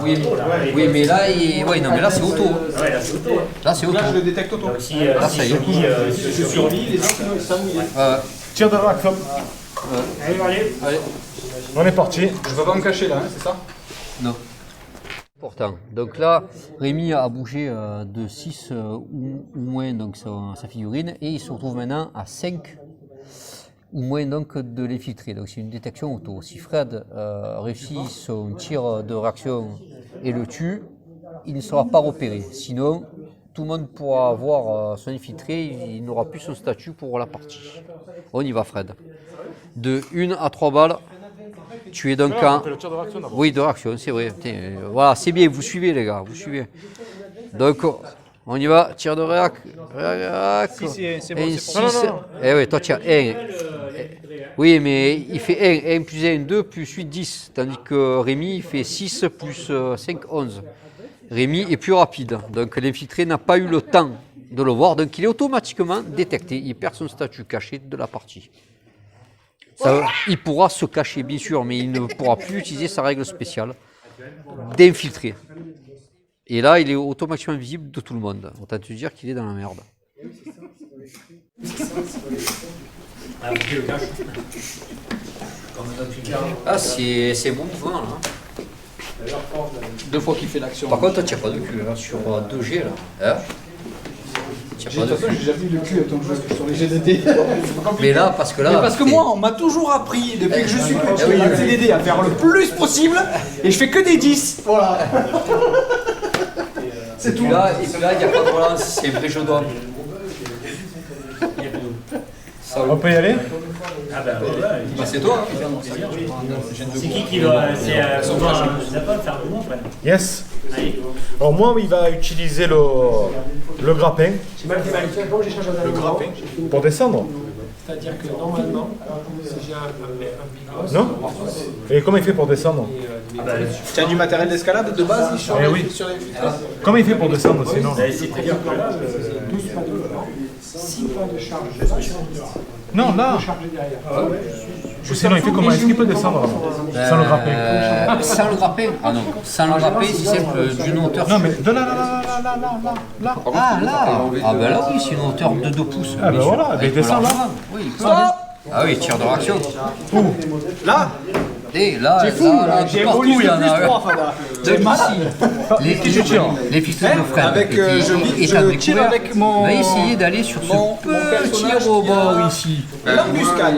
A: Oui, mais là, non, mais là c'est auto.
D: Ouais, là, c'est auto.
A: Là c'est auto.
C: Là, je le détecte auto.
D: Si
A: Là, ça y est.
D: je survis, les autres, ils sont mouillés.
B: Tire de réaction.
D: Allez, allez.
A: Allez.
B: On est parti.
C: Je peux pas me cacher là, hein, c'est ça?
A: Non. Important. Donc là, Rémi a bougé de 6 ou moins donc sa figurine et il se retrouve maintenant à 5 ou moins donc de l'infiltré. Donc c'est une détection auto. Si Fred réussit son tir de réaction et le tue, il ne sera pas repéré. Sinon, tout le monde pourra voir son infiltré, il n'aura plus son statut pour la partie. On y va Fred. De 1 à 3 balles. Tu es donc en... Oui, de réaction, c'est vrai. Voilà, c'est bien, vous suivez les gars, vous suivez. Donc, on y va, tir de réac.
C: C'est bon, c'est
A: bon. Eh oui, toi tu as 1. Oui, mais il fait 1 plus 1, 2, plus 8, 10. Tandis que Rémi, il fait 6 plus 5, 11. Rémi est plus rapide. Donc l'infiltré n'a pas eu le temps de le voir. Donc il est automatiquement détecté. Il perd son statut caché de la partie. Il pourra se cacher, bien sûr, mais il ne pourra plus utiliser sa règle spéciale d'infiltrer. Et là, il est automatiquement visible de tout le monde. Autant te dire qu'il est dans la merde.
D: Ah, ok, le cache.
A: Ah, c'est bon mouvement là.
C: 2 fois qu'il fait l'action.
A: Par contre, tu n'as pas de cul hein, sur 2G là. Hein tu
C: De
A: as pas
C: toute
A: de
C: façon,
A: cul.
C: j'ai jamais eu le cul à ton jeu sur les GDD.
A: Mais là, parce que là.
C: Mais parce que
A: t'es-
C: moi, on m'a toujours appris, depuis que je suis petit,
A: oui,
C: à
A: oui.
C: GDD, à faire le plus possible, et je fais que des 10. Voilà.
A: Et puis là, il n'y a pas de relance, c'est un vrai jeu d'homme.
B: On peut y aller?
D: Ah ben voilà.
A: Bah, c'est toi. Hein.
D: C'est qui doit. C'est souvent. Je sais pas, faire le mouvement, frère.
B: Yes.
D: Allez.
B: Alors moi, il va utiliser le grappin
E: J'ai mal fait ma lecture, bon, j'ai changé d'alignement.
B: pour descendre.
E: C'est-à-dire que normalement, si j'ai un bigos,
B: Non? Et comment il fait pour descendre?
C: Tu as du matériel d'escalade de base sur
B: Eh
C: les,
B: oui.
C: sur les...
B: Comment il fait pour descendre sinon?
D: Ben, c'est-à-dire que là,
E: 12 pas de mouvement, 6 pas de charge,
B: Non, là.
E: chargé derrière.
B: Ou sinon, il fait comment? Est-ce qu'il peut descendre sans le grappin?
A: Sans le grappin. Ah non, sans le grappin, c'est simple, d'une hauteur.
B: Non, mais de là, là, là, là, là, là, là, là.
A: Ah là. Ah ben là oui, c'est une hauteur de 2 pouces.
B: Ah ben
A: bien sûr.
B: voilà,
A: Il
B: il
A: peut
B: descend là.
A: largement. Oui, il peut aller. Ah oui, tir de réaction.
C: Là,
A: Et là,
C: c'est fou,
A: là,
C: j'ai
A: partout,
C: bonus
A: il y en
C: de
A: a.
C: plus 3, Fada.
A: Donc ici, les ficelles de frein.
C: Avec, je tire avec mon...
A: Va essayer d'aller sur ce
C: mon
A: petit
C: personnage qui
A: rebord
C: a-
A: ici.
C: L'embuscade.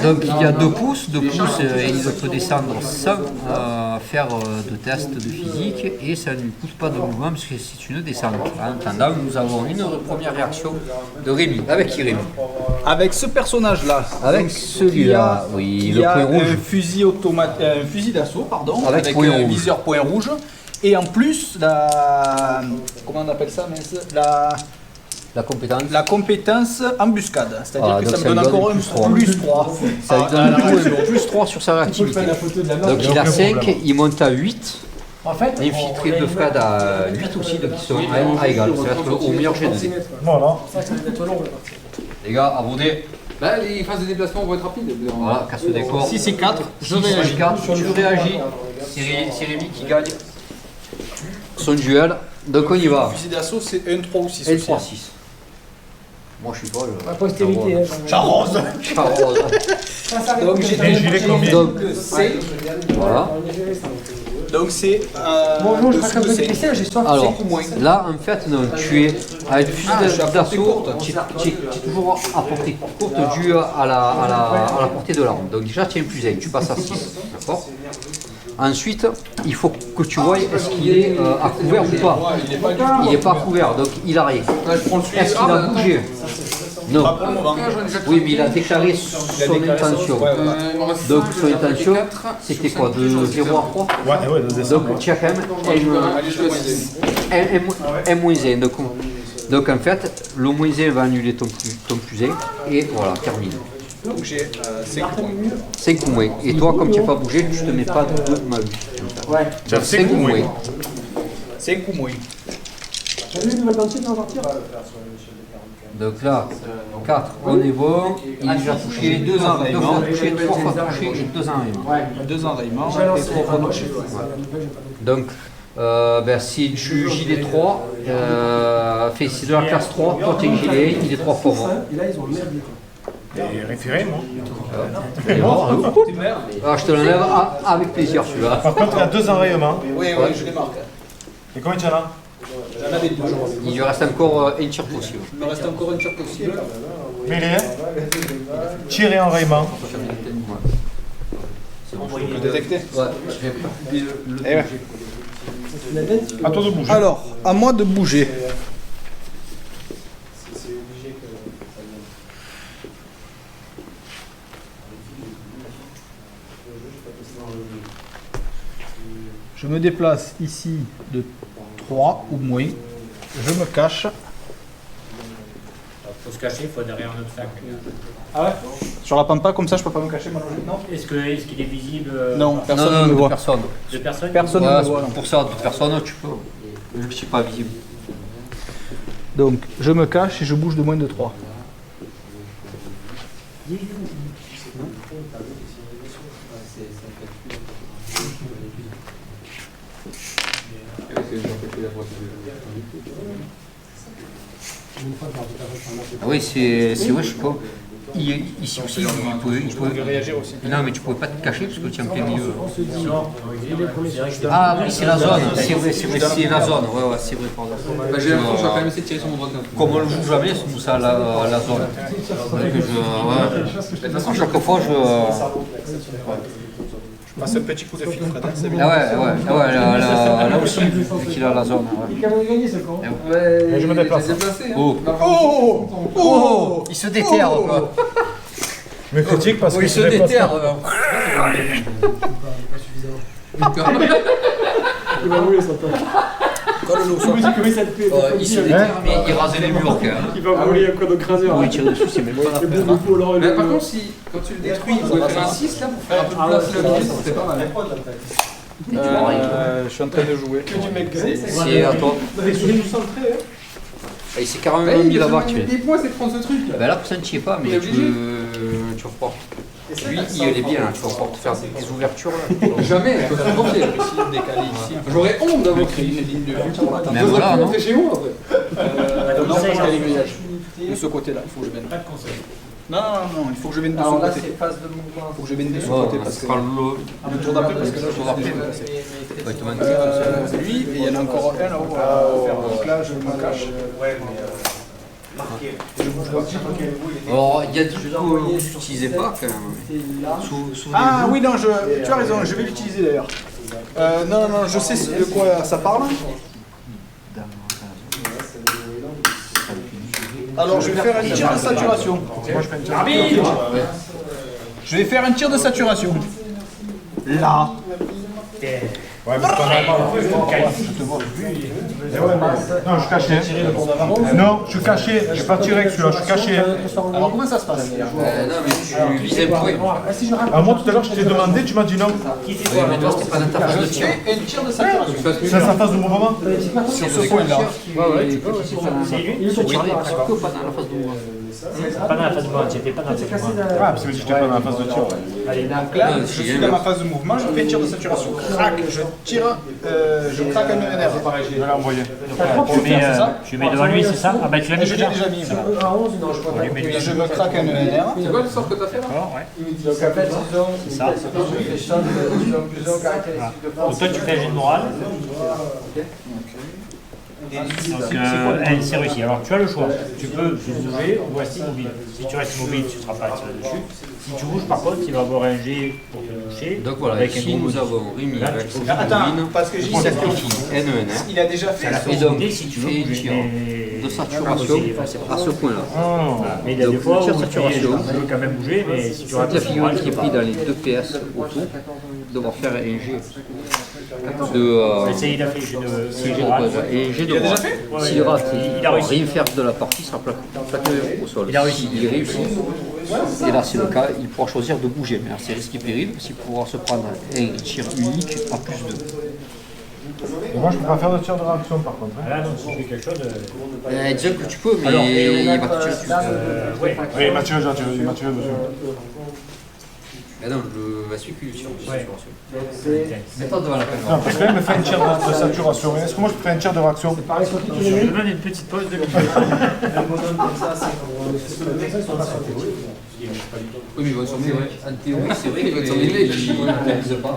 A: Donc il y a 2 pouces, et il peut descendre sans faire de test de physique et ça ne lui coûte pas de mouvement parce que c'est une descente. En attendant, nous avons une première réaction de Rémi. Avec qui Rémi?
C: Avec ce personnage-là.
A: Avec celui-là, oui,
C: qui
A: le
C: a
A: point rouge.
C: un fusil automatique, un fusil d'assaut, pardon,
A: Avec
C: avec
A: point
C: un
A: rouge.
C: viseur point rouge. Et en plus, comment on appelle ça, mince,
A: La compétence.
C: la compétence embuscade. C'est-à-dire
A: Ah,
C: que
A: donc
C: ça me donne encore un
A: plus 3.
C: plus 3.
A: Ça lui donne un plus 3 sur sa réactivité. Donc il a 5, il monte à 8.
E: En fait,
A: L'infiltré de Fred à 8 aussi, donc ils sont à égal. Ça va être au meilleur G2D.
B: Voilà.
E: ça va être long le parti.
A: Les gars, abonnez.
G: Bah, les phases de déplacement vont être rapides.
A: Voilà, casse le décor.
C: 6 et 4, je réagis.
A: 4, tu réagis. C'est Rémi qui gagne son duel. Donc on y va.
C: Le fusil d'assaut, c'est un 3 ou 6.
A: L 3 6. Moi je suis pas.
E: La postérité, hein,
C: J'arrose.
A: J'arrose.
E: ça s'arrête.
C: Donc j'ai
B: Et gilet combien?
A: Donc
C: C.
A: voilà.
C: Donc c'est
E: Bonjour, je craque un peu de piscine, j'ai soif.
A: Alors là en fait non, tu es avec le fusil d'assaut, tu es toujours à portée courte due à la portée de l'arme. Donc déjà tu es un plus 1, tu passes à 6. D'accord. Ensuite, il faut que tu vois est-ce qu'il est à couvert ou pas. Il n'est pas à couvert, donc il arrive. Est-ce qu'il a bougé? Non. Oui, mais il a déclaré son intention. Donc son intention, c'était quoi? De 0 à 3?
B: Ouais, de descendre.
A: Donc tu as quand même un moins 1. Donc en fait, le moins 1 va annuler ton plus 1 et voilà, termine.
C: Donc j'ai 5 points.
A: 5 ou moins. Et toi, comme tu n'as pas bougé, tu ne te mets pas de malus.
E: Ouais.
B: Tu as 5 ou moins.
C: 5 ou moins.
E: T'as vu une nouvelle dentiste dans partir?
A: Donc là, 4, on est bon. Il a déjà touché 2 enraillements, 3 fois touché et 2 enraillements.
E: Ouais.
C: 2 enraillements
E: J'ai lancé
C: et 3 fois touché.
A: Donc, si tu JD3, c'est de la classe 3, toi tu es gilet, il est 3 fois mort.
E: Et là, ils ont merdé.
B: Et référé, non?
A: Il est mort. Ah, je te l'enlève avec plaisir celui-là.
B: Par contre, il y a 2 enrayements.
C: Oui, je les marque.
B: Et combien tu en as?
C: J'en avais 2.
A: Il lui reste encore un tir possible.
C: Il me reste encore une tir possible.
B: Mêlé, tir et enrayement.
C: Le détecter.
A: Ouais.
C: Eh ouais.
B: À toi de bouger.
C: Alors, à moi de bouger. Je me déplace ici de 3 ou moins. Je me cache.
D: Faut se cacher, il faut derrière un obstacle.
C: Sur la pampa, comme ça je peux pas me cacher. Non,
D: Est-ce qu'il est visible
C: non, personne
A: Non,
C: ne me voit.
A: personne.
D: de personne?
C: Personne
A: Ouais,
C: ne me
A: c'est
C: voit. non.
A: pour ça, de personne, tu peux. Je ne suis pas visible.
C: Donc, je me cache et je bouge de moins de 3.
A: Ah oui, c'est vrai, je sais pas. Ici aussi, il pouvait
C: réagir aussi.
A: Non, mais tu pouvais pas te cacher parce que tu es en plein milieu. Ah oui, c'est la zone. C'est vrai, c'est la zone. Ouais, c'est vrai, pardon.
G: Bah, j'ai l'impression que je vais quand même essayer de tirer sur mon bras.
A: Comme on le joue jamais, c'est nous ça la zone. De toute façon, chaque fois,
C: Je passe un petit coup de fil Fred, hein, c'est bien.
A: Ah ouais, là aussi, vu qu'il a la zone.
E: Il a gagné ce con.
B: Je me déplace.
A: Oh, il se déterre, quoi.
B: Me critique parce que
A: Il se déterre.
E: Il va rouler son pote. Comment il s'appelle
A: Il se déterre, mais il rasait les murs, quand même.
E: Il va rouler un code au craseur.
A: Oui, tirer dessus, c'est même pas la peine.
G: Mais par contre, si, quand tu le détruis, il faut faire un 6 là pour faire un peu de place là au milieu, c'était pas mal.
C: Je suis en train de jouer.
A: C'est à toi. Il s'est carrément mis là-bas, tu es.
G: Des points, c'est de prendre ce truc là.
A: Ben là, personne n'y est pas, mais tu reportes. Lui, il est bien, tu vas pouvoir te faire des ouvertures là.
G: Jamais, je peux pas confier. J'aurais honte d'avoir créé une ligne de vue.
A: Même là, non.
G: C'est chez moi après.
C: Non, pas les grillages. De ce côté-là, il faut que je vienne. Non, il faut que je vienne de ce
G: Alors là,
C: côté.
G: c'est phase de mouvement.
C: Il faut que je vienne de ce côté parce que. Le tour d'après, parce que là, je vais lui, et il y en a encore un là-haut à faire. Donc là, je me cache.
A: Alors, il y a des jeux que vous n'utilisez pas quand même.
C: Ah oui, non, tu as raison, je vais l'utiliser d'ailleurs. Non, je sais de quoi ça parle. Alors, je vais faire un tir de saturation. Je vais faire un tir de saturation. Là.
B: Ouais, mais c'est pas normal. Non, je suis caché. Non, je suis caché. Je suis pas tiré avec celui-là, je suis caché.
C: Alors, comment ça se passe?
A: Non, mais tu visais pour.
B: À moi, tout à l'heure, je t'ai demandé, tu m'as dit non.
A: Oui, mais toi, c'était pas dans ta phase de
C: Je
A: tir.
C: fais un tir de saturation.
B: C'est à sa phase de mouvement.
C: Sur ce point-là.
D: C'est lui.
A: Ce tir-là, parce que pas dans la phase de mouvement.
D: Pas dans la phase de mouvement, j'étais pas dans la phase de mouvement.
B: Ah, parce que j'étais pas dans la phase de tir.
D: Allez,
C: Donc là, je suis dans ma phase de mouvement, je fais un tir de saturation. Crac, je tire, je craque un ENR.
B: Je vais l'envoyer.
D: tu mets devant lui, c'est ça? Ah bah tu l'as mis
C: Je l'ai
D: déjà.
C: déjà mis.
E: À 11, non, je crois pas.
C: Et je me craque un ENR.
G: C'est quoi le sort que t'as fait là?
D: D'accord, ouais.
E: Donc en fait, ils ont
D: C'est ça.
E: plus de caractéristiques de force.
D: Donc toi tu fais un jet de morale. Donc c'est réussi. Alors tu as le choix. Tu peux bouger ou rester immobile. Si tu restes immobile, tu ne seras pas attiré dessus. Si tu bouges par contre, il va avoir un jet pour te toucher.
A: Donc voilà,
D: avec un
A: ici
D: gros
A: nous
D: bonus.
A: avons Rémi avec son
C: Attends,
A: Jubine,
C: parce que j'y
A: son
C: sais
A: NENR.
C: il a déjà fait.
D: Ça la
A: Et
D: fait
A: donc,
D: monter si tu veux
A: fais un
D: bouger.
A: tir
D: Mais-
A: de saturation à ce point-là.
D: Voilà. Mais il y a des
A: Donc,
D: fois
A: le tir
D: où
A: saturation.
D: tu veux quand même bouger, mais si tu rates
A: La
D: le
A: figurine
D: morale,
A: qui est prise dans les 2 PS autour, devoir faire un jet de...
D: c'est il a fait jet de
A: jet de quoi, et jet de
C: déjà
A: morale.
C: fait
A: S'il rate,
D: il a réussi.
A: rien faire de la partie, il sera plaqué au sol.
D: Il a réussi.
A: S'il réussit, et là c'est le cas, il pourra choisir de bouger. Mais alors c'est risque et péril, parce qu'il pourra se prendre un tir unique à plus 2.
B: Et moi, je peux pas faire de tir de réaction par contre.
D: Là, donc, si tu fais quelque chose.
A: Disons que tu peux, mais
D: Alors,
A: il va te tirer dessus.
D: Ouais.
B: Oui, il m'a tiré dessus.
A: Mais non, je suis que sur
D: Ouais.
A: Mets-toi devant la caméra.
B: Non, parce que là, il me fait un tir de saturation. Est-ce que moi, je peux faire un tir de réaction?
E: Pareil sur qui tu
D: Je
E: l'as mis.
D: demande une petite pause de minutes.
E: Un bonhomme comme ça, c'est pour ils sont pas sautés.
G: Oui, mais il va s'en mêler.
A: En théorie, c'est vrai
G: Il va s'en mêler.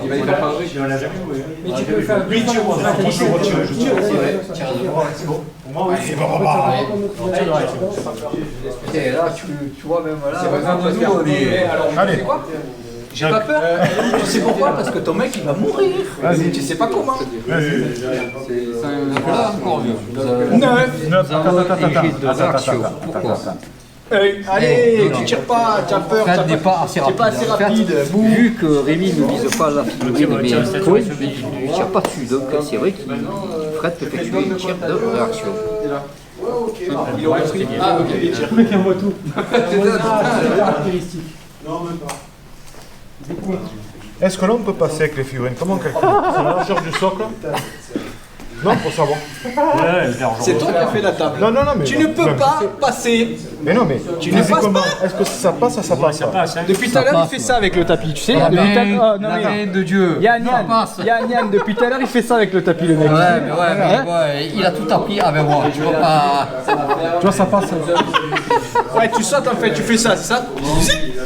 G: Il va y faire parler.
D: On l'a jamais joué.
E: Mais tu peux faire un
B: Oui, tire-moi. Moi, je le retire. Je tire. Pour moi, oui.
A: Et là, tu vois même là,
B: Allez.
G: J'ai pas peur. Tu sais pourquoi? Parce que ton mec il va mourir.
B: Vas-y.
G: Tu sais pas comment.
B: Vas-y.
A: donc là encore mieux.
B: Neuf.
A: Un jet de réaction. Pourquoi
C: Allez, tu tires pas, tu as peur.
A: Fred n'est pas assez rapide.
C: pas assez
A: En fait,
C: rapide.
A: vu que Rémi ne vise pas la figurine, mais Cohen ne tire pas dessus. Donc c'est vrai qu'il Fred peut effectuer un tir de réaction.
C: Il aurait pris.
G: Ah, ok.
E: Le mec envoie tout. C'est caractéristique.
B: Est-ce que là, on peut passer avec les figurines? Comment on calcule? C'est la largeur du socle. Non, pour savoir.
C: C'est toi qui as fait la table.
B: Non, mais.
C: Tu ne peux pas passer.
B: Mais non, mais.
C: Tu ne passes
B: comment
C: pas.
B: Est-ce que ça passe, ça passe
D: Ça passe, hein.
C: Depuis tout à l'heure, il fait ça avec le tapis, tu sais.
A: La
C: depuis tout à l'heure-
A: main de Dieu.
C: Yann,
A: Ça passe.
C: Yann, depuis tout à l'heure, il fait ça avec le tapis, le mec.
A: Ouais, il a tout appris avec moi. Tu vois pas.
B: Tu vois, ça passe.
C: Ouais, tu sautes en fait, tu fais ça, c'est ça.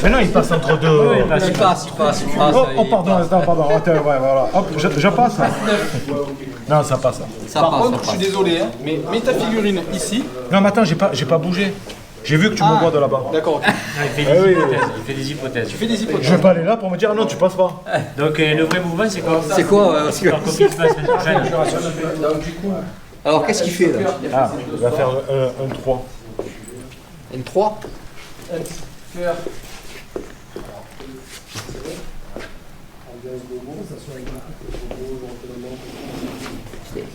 B: Mais non, il passe entre deux.
A: Il passe.
B: Oh, pardon, attends, pardon. Attends, ouais, voilà. Hop, je passe. Non, ça passe.
A: Ça
C: Par
A: passe,
C: contre,
A: ça
C: je suis
A: passe.
C: désolé, hein, mais mets ta figurine ici.
B: Non, mais attends, j'ai pas bougé. J'ai vu que tu me vois de là-bas.
C: D'accord, ok.
D: Il fait des hypothèses. Il fait des hypothèses.
C: Tu fais des hypothèses.
B: Je vais pas aller là pour me dire non, tu passes pas.
D: Donc le vrai mouvement, c'est quoi?
A: C'est quoi parce que-
D: Leur copie qui se passe la semaine prochaine.
A: Alors qu'est-ce qu'il fait là?
B: Ah, il va faire un 3.
A: Une 3.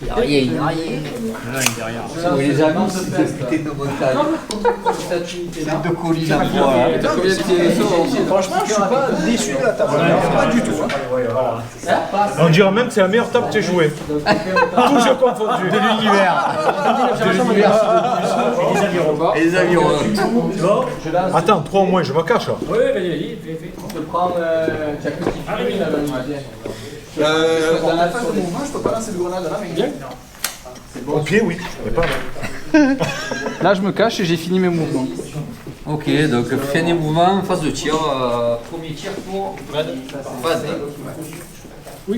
A: Il n'y a rien.
D: Non, il est derrière.
A: Les amis, c'est des putains de montagne. C'est de collines à bois.
G: T'as combien de pieds?
C: Franchement, je suis pas déçu de la table. Pas du tout. Hein.
B: On dirait même que c'est la meilleure table que tu as joué. Tout jeu confondu. De l'univers.
D: Et des avirons.
A: Et les avions.
B: Attends, 3 au moins, je me cache.
D: Oui, vas-y, fais.
G: Je prends. Tu as que qui
D: Ah oui,
C: Dans la phase de mouvement, je peux pas lancer de grenade là, mais bien.
B: Au pied, oui. Mais pas là.
C: Là, je me cache et j'ai fini mes mouvements.
A: Ok, donc fin des mouvements, phase de tir. Premier tir pour Fred.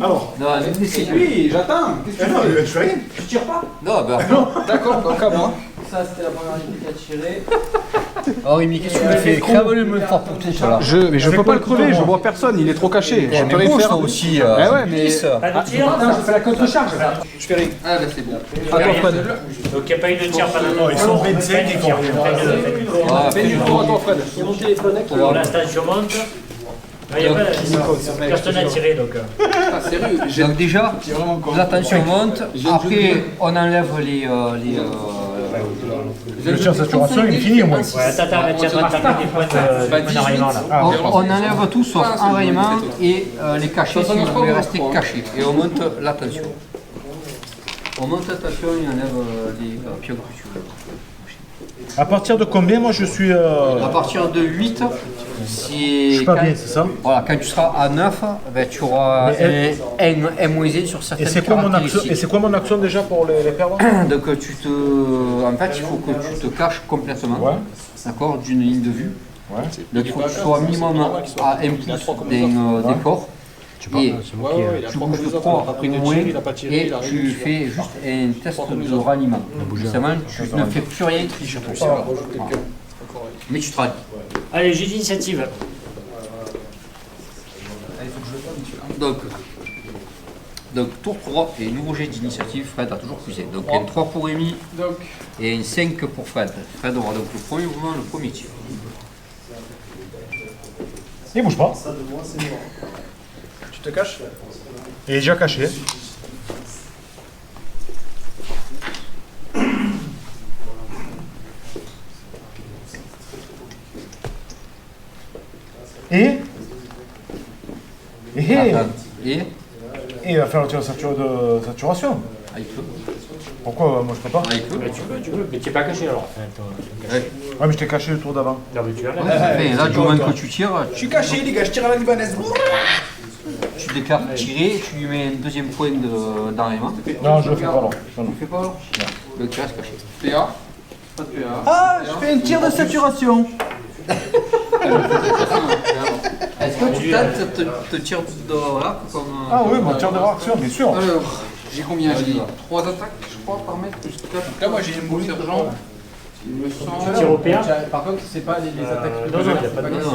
B: Alors.
A: Non, laissez
C: Oui, j'attends. Qu'est-ce que tu
B: Non,
C: fais
B: je fais rien.
C: Tu tires pas
A: Non, ben.
C: D'accord, donc à moi.
G: Ça, c'était la première unité qui a tiré.
A: Alors, Rémi, qu'est-ce que tu me fais? Crève-le me faire pour tout ça là.
C: Mais je peux pas le crever, je vois personne, il est trop caché. Je peux
A: Mais
C: rien
A: bouge
C: faire.
A: toi aussi.
C: Eh ouais, mais.
D: Pas de tir.
E: Je fais la contre-charge.
C: Je fais rien.
G: Ah, bah c'est bon.
C: À toi, Fred.
D: Donc il n'y a pas eu de tir pendant
B: Ils sont 25, ils font rien.
C: Fais du tour à toi, Fred.
E: Il y a mon téléphone qui
D: Alors la station monte. Il n'y a pas personne à tirer donc.
G: Ah, sérieux,
A: Donc déjà, la tension monte. Après, on enlève
B: Le tir de saturation, il est fini au moins.
D: Ouais, attends, tu es en train de taper des points d'enraillement là.
A: on enlève tout sauf enrayement et les cachets si vous voulez rester cachés. Et on monte la tension. On monte la tension et on enlève les pions que tu veux.
B: À partir de combien, moi, je suis.
A: À partir de 8,
B: Je
A: si
B: suis pas bien, c'est ça?
A: voilà, quand tu seras à 9, ben, tu auras un sur
B: Et
A: certaines
B: c'est quoi mon action?
A: caractéristiques.
B: Et c'est quoi mon action déjà pour les perdre?
A: Donc en fait, il faut que tu te caches complètement,
B: Ouais.
A: d'accord, d'une ligne de vue.
B: Ouais.
A: Donc il faut que tu sois minimum à un pouce d'un décor. Et tu bouges de 3 au moins et tu fais juste un test de ralliement. Seulement, tu ne fais plus rien qui sur toi. Mais tu te rallies.
D: Allez, j'ai d'initiative.
A: Donc tour 3 et nouveau jet d'initiative, Fred a toujours plus 1. Donc un 3 pour Rémi et un 5 pour Fred. Fred aura donc le premier mouvement, le premier tir.
B: Il bouge pas.
C: Tu te caches?
B: Il est déjà caché. Et
A: Attends. Et
B: il va faire le tir de saturation.
A: ah, il peut.
B: Pourquoi moi je peux pas?
A: Ah, il peut.
D: Tu peux, mais tu n'es pas caché alors.
A: Ouais.
B: Ouais, mais je t'ai caché le tour d'avant.
D: Non, mais tu arrêtes.
A: Enfin, là, du moment que tu tires,
C: Je suis caché, les gars, je tire à la libanaise.
A: tu déclares tirer, tu lui mets un deuxième point d'enrayement.
B: Non, je le fais pas là.
A: Tu le fais pas alors? Donc tu restes caché.
G: PA. Pas de PA.
C: Ah, je fais un tir de saturation.
A: Est-ce que tu tentes te tir de là comme.
B: Ah oui, mon tir de réaction, bien sûr.
G: Alors, j'ai combien? J'ai 3 attaques, je crois, par mètre.
C: Là, moi, j'ai une boule.
G: sergent. Il me semble.
D: Tir au PA.
E: Par contre, c'est pas les attaques.
D: Non, non, il n'y a pas de.
A: Non, non,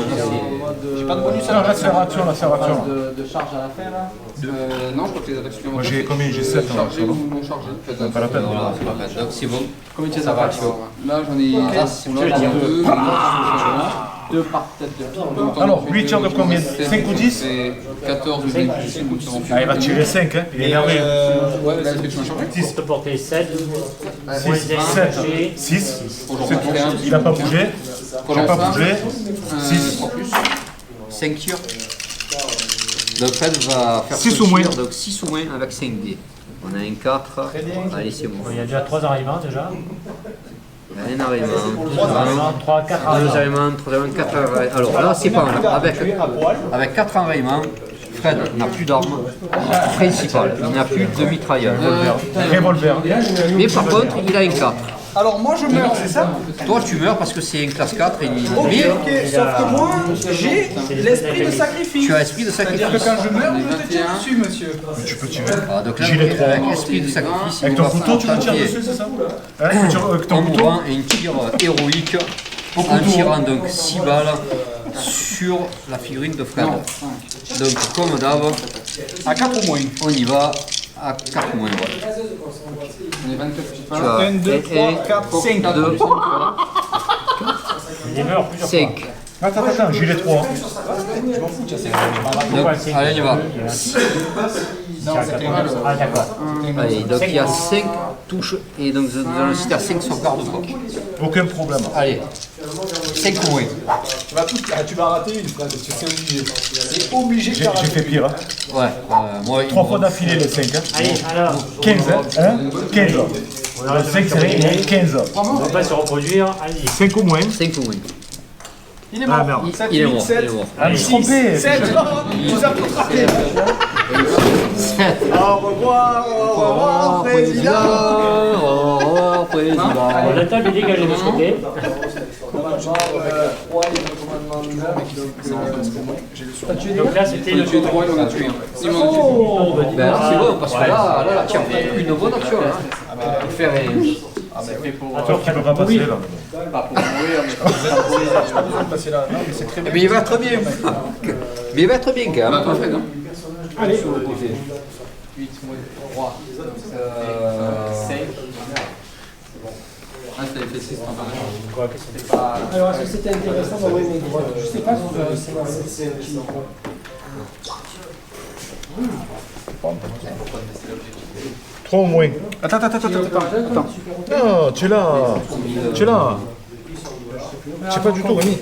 C: J'ai pas de bonus
B: Non, là c'est réaction, là c'est réaction.
E: De charge à la fin là.
G: Non, je crois que les attaques supplémentaires.
B: Moi, j'ai combien? J'ai 7,
G: Chargé
B: hein,
G: ou non chargé. Faites
B: Pas la peine.
A: voilà, c'est pas mal. Donc c'est bon.
G: Combien de
A: Ça va,
G: attaques là, j'en ai.
A: Là, c'est
G: Là,
A: le
G: j'en ai
A: tir.
G: 2. 2 par tête de pique.
B: Alors, lui, il tire de combien? 5 ou 10?
G: C'est 14 ou 15 ou 10.
B: Ah, il va tirer 5, hein. Il est énervé.
G: Ouais, est-ce que tu m'as changé?
D: Pour te porter 7,
B: 6,
D: moins
B: 7,
D: 1 caché.
B: 6.
G: Faut que j'en
B: C'est
G: fasse un.
B: tout. Il n'a pas bougé. J'ai pas bougé. 6.
G: En plus.
A: 5 tirs. Donc Fred va faire
B: 6
A: son
B: ou moins.
A: tir, donc 6 ou moins avec 5 dés. On a un 4. Allez, c'est bon.
D: Il y a déjà 3 arrivants déjà.
A: Un arrivant.
D: 3, 4
A: Deux
D: arrivants.
A: arrivants, 3 arrivants, 4 arrivants. Alors là, c'est pas mal. Avec 4 enraillements, Fred n'a plus d'armes principales. Il n'a plus de mitrailleur.
B: Revolver.
A: Mais par contre, il a un 4.
C: Alors moi je meurs, c'est ça?
A: Toi, tu meurs parce que c'est une classe 4 et
C: Ok,
A: mais
C: ok, sauf que moi j'ai l'esprit de sacrifice.
A: tu as esprit de sacrifice.
C: C'est-à-dire que quand je meurs, je te tire dessus, monsieur.
B: Tu peux tirer.
A: Ah, donc là,
B: Gilet
A: avec
B: 3.
A: esprit de sacrifice,
B: Avec
A: il
B: ton
A: va
B: couteau, tu me tires
A: attaquer
B: dessus, c'est ça? Avec ton
A: en
B: couteau.
A: mourant et une tir héroïque en tirant donc 6 balles sur la figurine de Fred. Donc comme d'hab,
C: À 4 au moins.
A: on y va à 4 moins. Ouais.
G: On est 24, tu
A: Tu as
C: 1, 2, 3, 4, 5.
A: 2,
D: Il meurt plusieurs
A: 5.
B: Attends, gilet 3.
A: Donc, allez, on y va.
D: Ah d'accord.
A: Allez, donc il y a 5 touches et donc nous allons citer à 5 sauvegardes.
B: Aucun problème.
A: Allez, 5 moins.
C: Tu vas rater une phrase, tu sais obligé. C'est obligé de
B: J'ai
C: faire
B: fait pire. Hein.
A: Ouais, moi,
B: 3 fois d'affilée les 5. Hein.
D: Allez, alors,
B: 15. Hein 15. Le 5 c'est 15.
D: on va pas se reproduire. Allez.
B: 5 au moins.
A: 5 moins.
C: Il est
B: Ah
C: mort.
B: merde.
A: Il est mort. Il est mort.
B: Ah, je me suis trompé.
C: 7, il nous a rattrapé.
A: 7.
C: Au revoir, président.
A: Au revoir, président.
D: Alors, la table est dégagée de ce côté. Donc là, c'était le
G: as tué 3, il en a tué un. Il m'en a tué.
D: Oh, bah, dis
A: Ben
D: donc.
A: alors c'est bon parce que là, tu as fait une bonne action. Hein. Faire un...
B: Attends, tu peux pas passer là.
C: passer là. Non, mais c'est très bien.
A: Mais il va être bien. Mais il va être bien quand même.
G: Attends, Fred, hein.
E: Allez,
G: 8 moins 3. 5. Ah, ça avait fait 6
E: alors est-ce que c'était intéressant d'envoyer mes droites? Je sais pas si c'est un petit.
B: 3 au moins.
C: Attends.
B: Non, tu es là. Tu es là. Tu sais pas du tout, Rémi.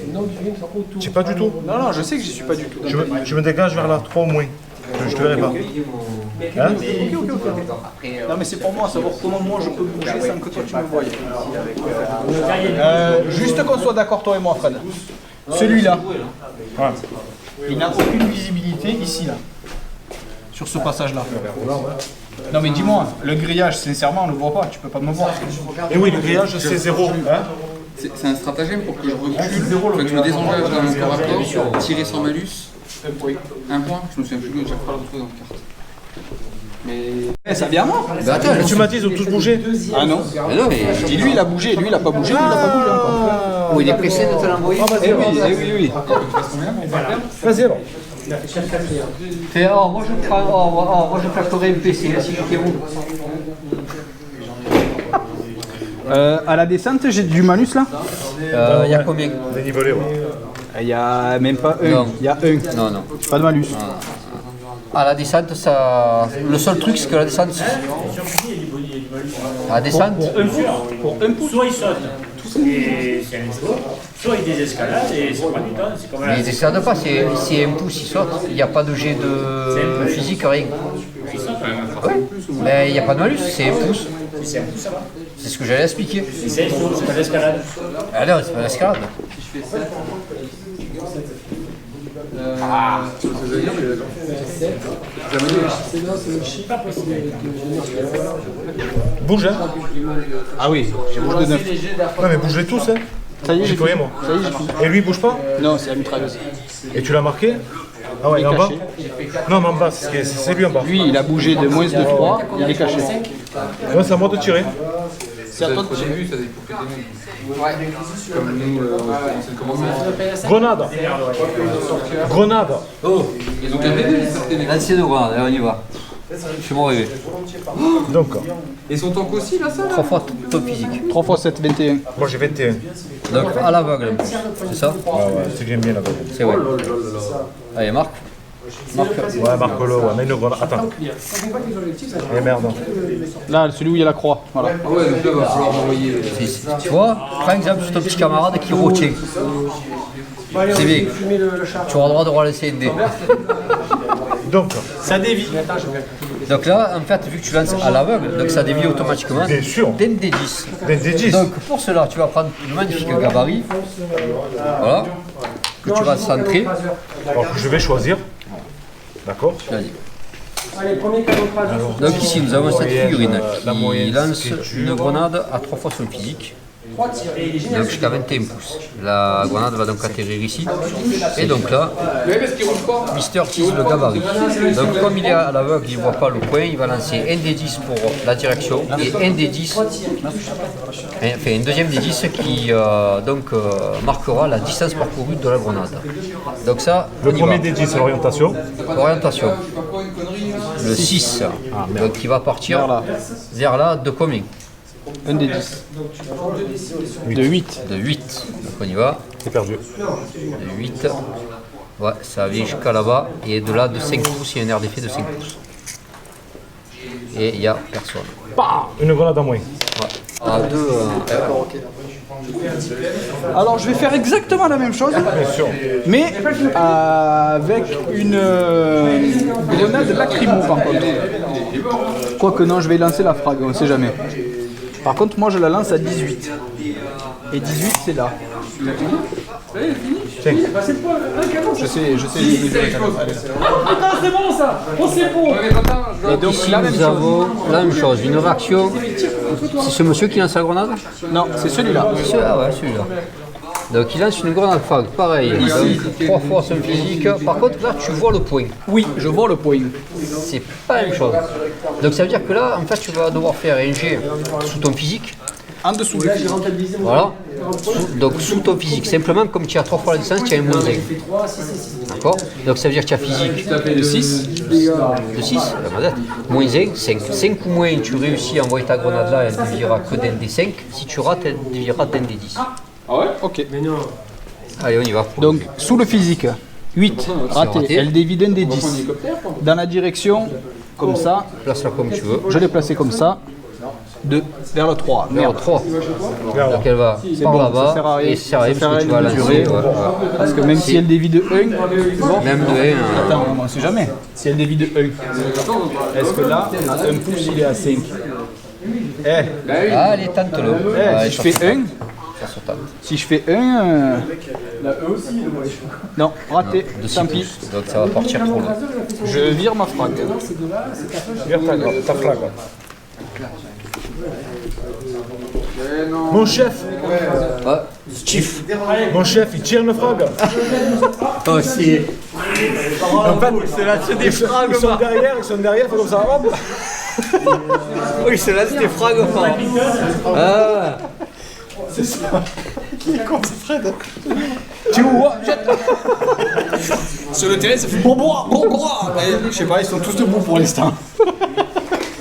B: Tu sais pas du tout.
C: Non, je sais que j'y suis pas du tout.
B: Je me dégage vers la 3 au moins. Je te verrai pas. Hein
C: Non, mais c'est pour moi, savoir comment moi je peux bouger sans que toi tu me voies. Juste qu'on soit d'accord, toi et moi, Fred. Celui-là,
B: Ouais.
C: il n'a aucune visibilité ici, là. Sur ce passage-là. Non, mais dis-moi, le grillage, sincèrement, on ne le voit pas, tu peux pas me voir.
B: Et oui, le grillage c'est 0. Hein
F: C'est un stratagème pour que je recule, enfin, que je me désengage dans mon corps à corps, tirer sans malus. Un point. Je me souviens plus de chaque fois la retrouver dans la carte. Mais.
C: Ça vient moi.
A: Ben attends,
B: Mais tu m'as dit ils ont tous bougé.
C: Ah non.
A: mais non, mais
C: Je dis lui, il a bougé, lui, il a pas bougé, lui, il a pas bougé encore.
A: oh, il est pressé de te l'envoyer.
C: oui.
B: Vas-y alors.
A: Fais, oh, moi je prends, moi je ferai un PC, s'il vous plaît.
C: À la descente, j'ai du malus là.
A: Il y a combien?
B: Dénivelé, ouais.
C: Il y a même pas un.
A: Non.
C: Il y a un.
A: Non, non.
C: Pas de malus.
A: À la descente, ça. Le seul truc, c'est que la descente. À la descente,
D: Pour un pouce. Soit il saute, et c'est un saut, soit il désescalade et c'est pas du temps. C'est comme
A: mais il descend pas, c'est un pouce, il saute. Il n'y a pas de jet de physique, rien.
D: il saute.
A: Mais il n'y a pas de malus, c'est un pouce.
D: C'est un pouce, ça va.
A: C'est ce que j'allais expliquer.
D: C'est un saut, c'est pas l'escalade.
A: Ah non, c'est pas l'escalade.
F: Je fais 7.
B: Bouge, hein.
C: Ah oui, j'ai bougé de 9.
B: Ouais, mais bougez tous, hein.
C: Ça y est,
B: J'ai
C: j'ai
B: trouvé,
C: fini.
B: moi.
C: Ça y est, j'ai fini.
B: Et lui, il bouge pas.
C: Non, c'est la mitrailleuse.
B: Et tu l'as marqué. Ah ouais,
C: Il est
B: en bas.
C: caché.
B: Non, mais en bas, c'est lui en bas.
C: Lui, il a bougé de moins de 3, il est caché.
B: Ouais, c'est à moi de tirer.
C: C'est à toi de
F: Au début, ça avait coupé des mêmes. Comme nous, c'est le commencement.
B: Grenade. Grenade.
F: Ils ont qu'un bébé, les sorties des mecs.
A: L'ancien de Grenade, allez, on y va. Fais-moi rêver.
B: Donc,
F: Et son tank aussi, là, ça là
A: 3 fois top physique.
C: 3 x 7, 21.
B: moi j'ai 21.
A: Donc à l'aveugle, c'est ça?
B: Ah ouais, c'est que j'aime bien la balle.
A: C'est ouais. Allez, Marc.
B: Ouais, Marco-le, ouais, mais une grenade. Attends. Eh merde.
C: Là, celui où il y a la croix. Voilà.
F: Ah ouais, donc là, va falloir m'envoyer.
A: Tu vois, prends exemple sur ton petit camarade qui retient. C'est bien. Tu auras le droit de relancer une dé.
B: Donc,
C: Ça dévie.
A: Donc là, en fait, vu que tu lances à l'aveugle, donc ça dévie automatiquement
B: Bien sûr.
A: d'un des 10.
B: D'un des 10.
A: Donc pour cela, tu vas prendre le magnifique gabarit, voilà, que tu vas centrer.
B: Alors que je vais choisir. D'accord.
A: Vas-y.
E: Allez, premier canotrage.
A: Donc ici, nous avons cette
B: moyenne,
A: figurine
B: la
A: qui
B: moyenne,
A: lance
B: c'est dur.
A: une grenade à 3 fois son physique.
E: 3 tirs.
A: Donc jusqu'à 21 pouces. La grenade va donc atterrir ici. Et donc là, Mister utilise le gabarit. Donc comme il est à l'aveugle, il ne voit pas le point, il va lancer un des 10 pour la direction et un des 10, enfin un deuxième des 10 qui marquera la distance parcourue de la grenade. Donc ça,
B: Le
A: on y
B: premier
A: va.
B: des 10, c'est l'orientation.
A: Orientation. Le 6, donc qui va partir vers là de combien?
C: Un des 10. De 8.
A: De 8. Donc on y va.
B: C'est perdu.
A: De 8. Ouais, ça vient jusqu'à là-bas. Et de là, de 5 pouces, il y a un air d'effet de 5 pouces. Et il n'y a personne.
B: Une grenade en moins.
A: Ouais. À 2.
C: Alors je vais faire exactement la même chose,
B: Bien sûr.
C: mais avec une grenade lacrymo par contre. Quoique non, je vais lancer la frag, on sait jamais. Par contre, moi je la lance à 18. Et 18 c'est là. Je sais, mesurer quand même. Allez.
E: Putain, c'est bon ça. Oh, c'est bon.
C: Et donc
A: Ici,
C: la même
A: nous
C: chose.
A: avons la même chose. Une réaction. C'est ce monsieur qui lance la grenade?
C: Non, c'est celui-là.
A: Ah ouais, celui-là. Donc il lance une grenade frag, pareil. Donc 3 fois son physique. Par contre, là, tu vois le point.
C: Oui, je vois le point.
A: C'est pas la même chose. Donc ça veut dire que là, en fait, tu vas devoir faire un jet sous ton physique.
C: En dessous.
A: Voilà. Donc sous ton physique. Simplement, comme tu as 3 fois la distance, tu as un moins 1. D'accord? Donc ça veut dire que tu as physique
C: De 6.
A: de 6, la manette. Moins 1, 5. 5 ou moins, tu réussis à envoyer ta grenade là, elle ne déviera que d'un des 5. Si tu rates, elle déviera d'un des 10.
C: Ok.
A: Allez, on y va.
C: Donc sous le physique. 8. Raté.
A: raté.
C: Elle dévie d'un des 10. Dans la direction, comme ça.
A: Place-la comme tu veux.
C: Je l'ai placé comme ça. Vers le 3.
A: Vers 3. Donc elle va par
C: bon,
A: là-bas
C: ça sert à rien.
A: et ça sert à rien
C: Ça sert
A: parce
C: à
A: que tu
C: rien
A: vas
C: de
A: lancer.
C: mesurer.
A: Ouais.
C: Parce que même si elle dévie de 1,
A: Même de 1.
C: attends, on ne sait jamais. Si elle dévie de 1, est-ce que là, à 1 pouce, il est à 5?
A: Allez, tente-le. Allez,
C: Si je fais 1,
A: ça se tente.
C: si je fais 1, non, raté,
A: De 6
C: tant pis.
A: pouces. Donc ça va partir trop loin.
C: Je vire ma frag.
B: Vire ta flag. Mon chef,
A: Chief.
B: mon chef, il tire le frag.
A: Oh, si.
B: En fait, c'est là, ils sont derrière, c'est comme ça. Hop.
A: Oui, c'est là, c'était frag. Ah.
C: Tu vois, sur le terrain, ça fait bon. Je sais pas, ils sont tous debout pour l'instant.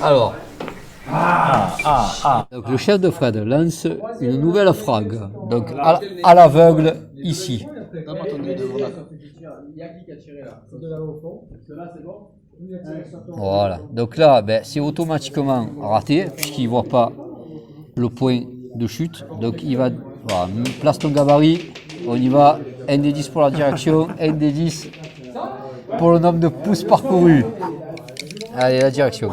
A: Alors. Donc le chef de Fred lance une nouvelle frag. Donc à l'aveugle ici. Voilà. Donc là, ben, c'est automatiquement raté puisqu'il ne voit pas le point de chute. Donc il va, voilà, place ton gabarit. On y va. Un des 10 pour la direction, un des 10 pour le nombre de pouces parcourus. Allez, la direction.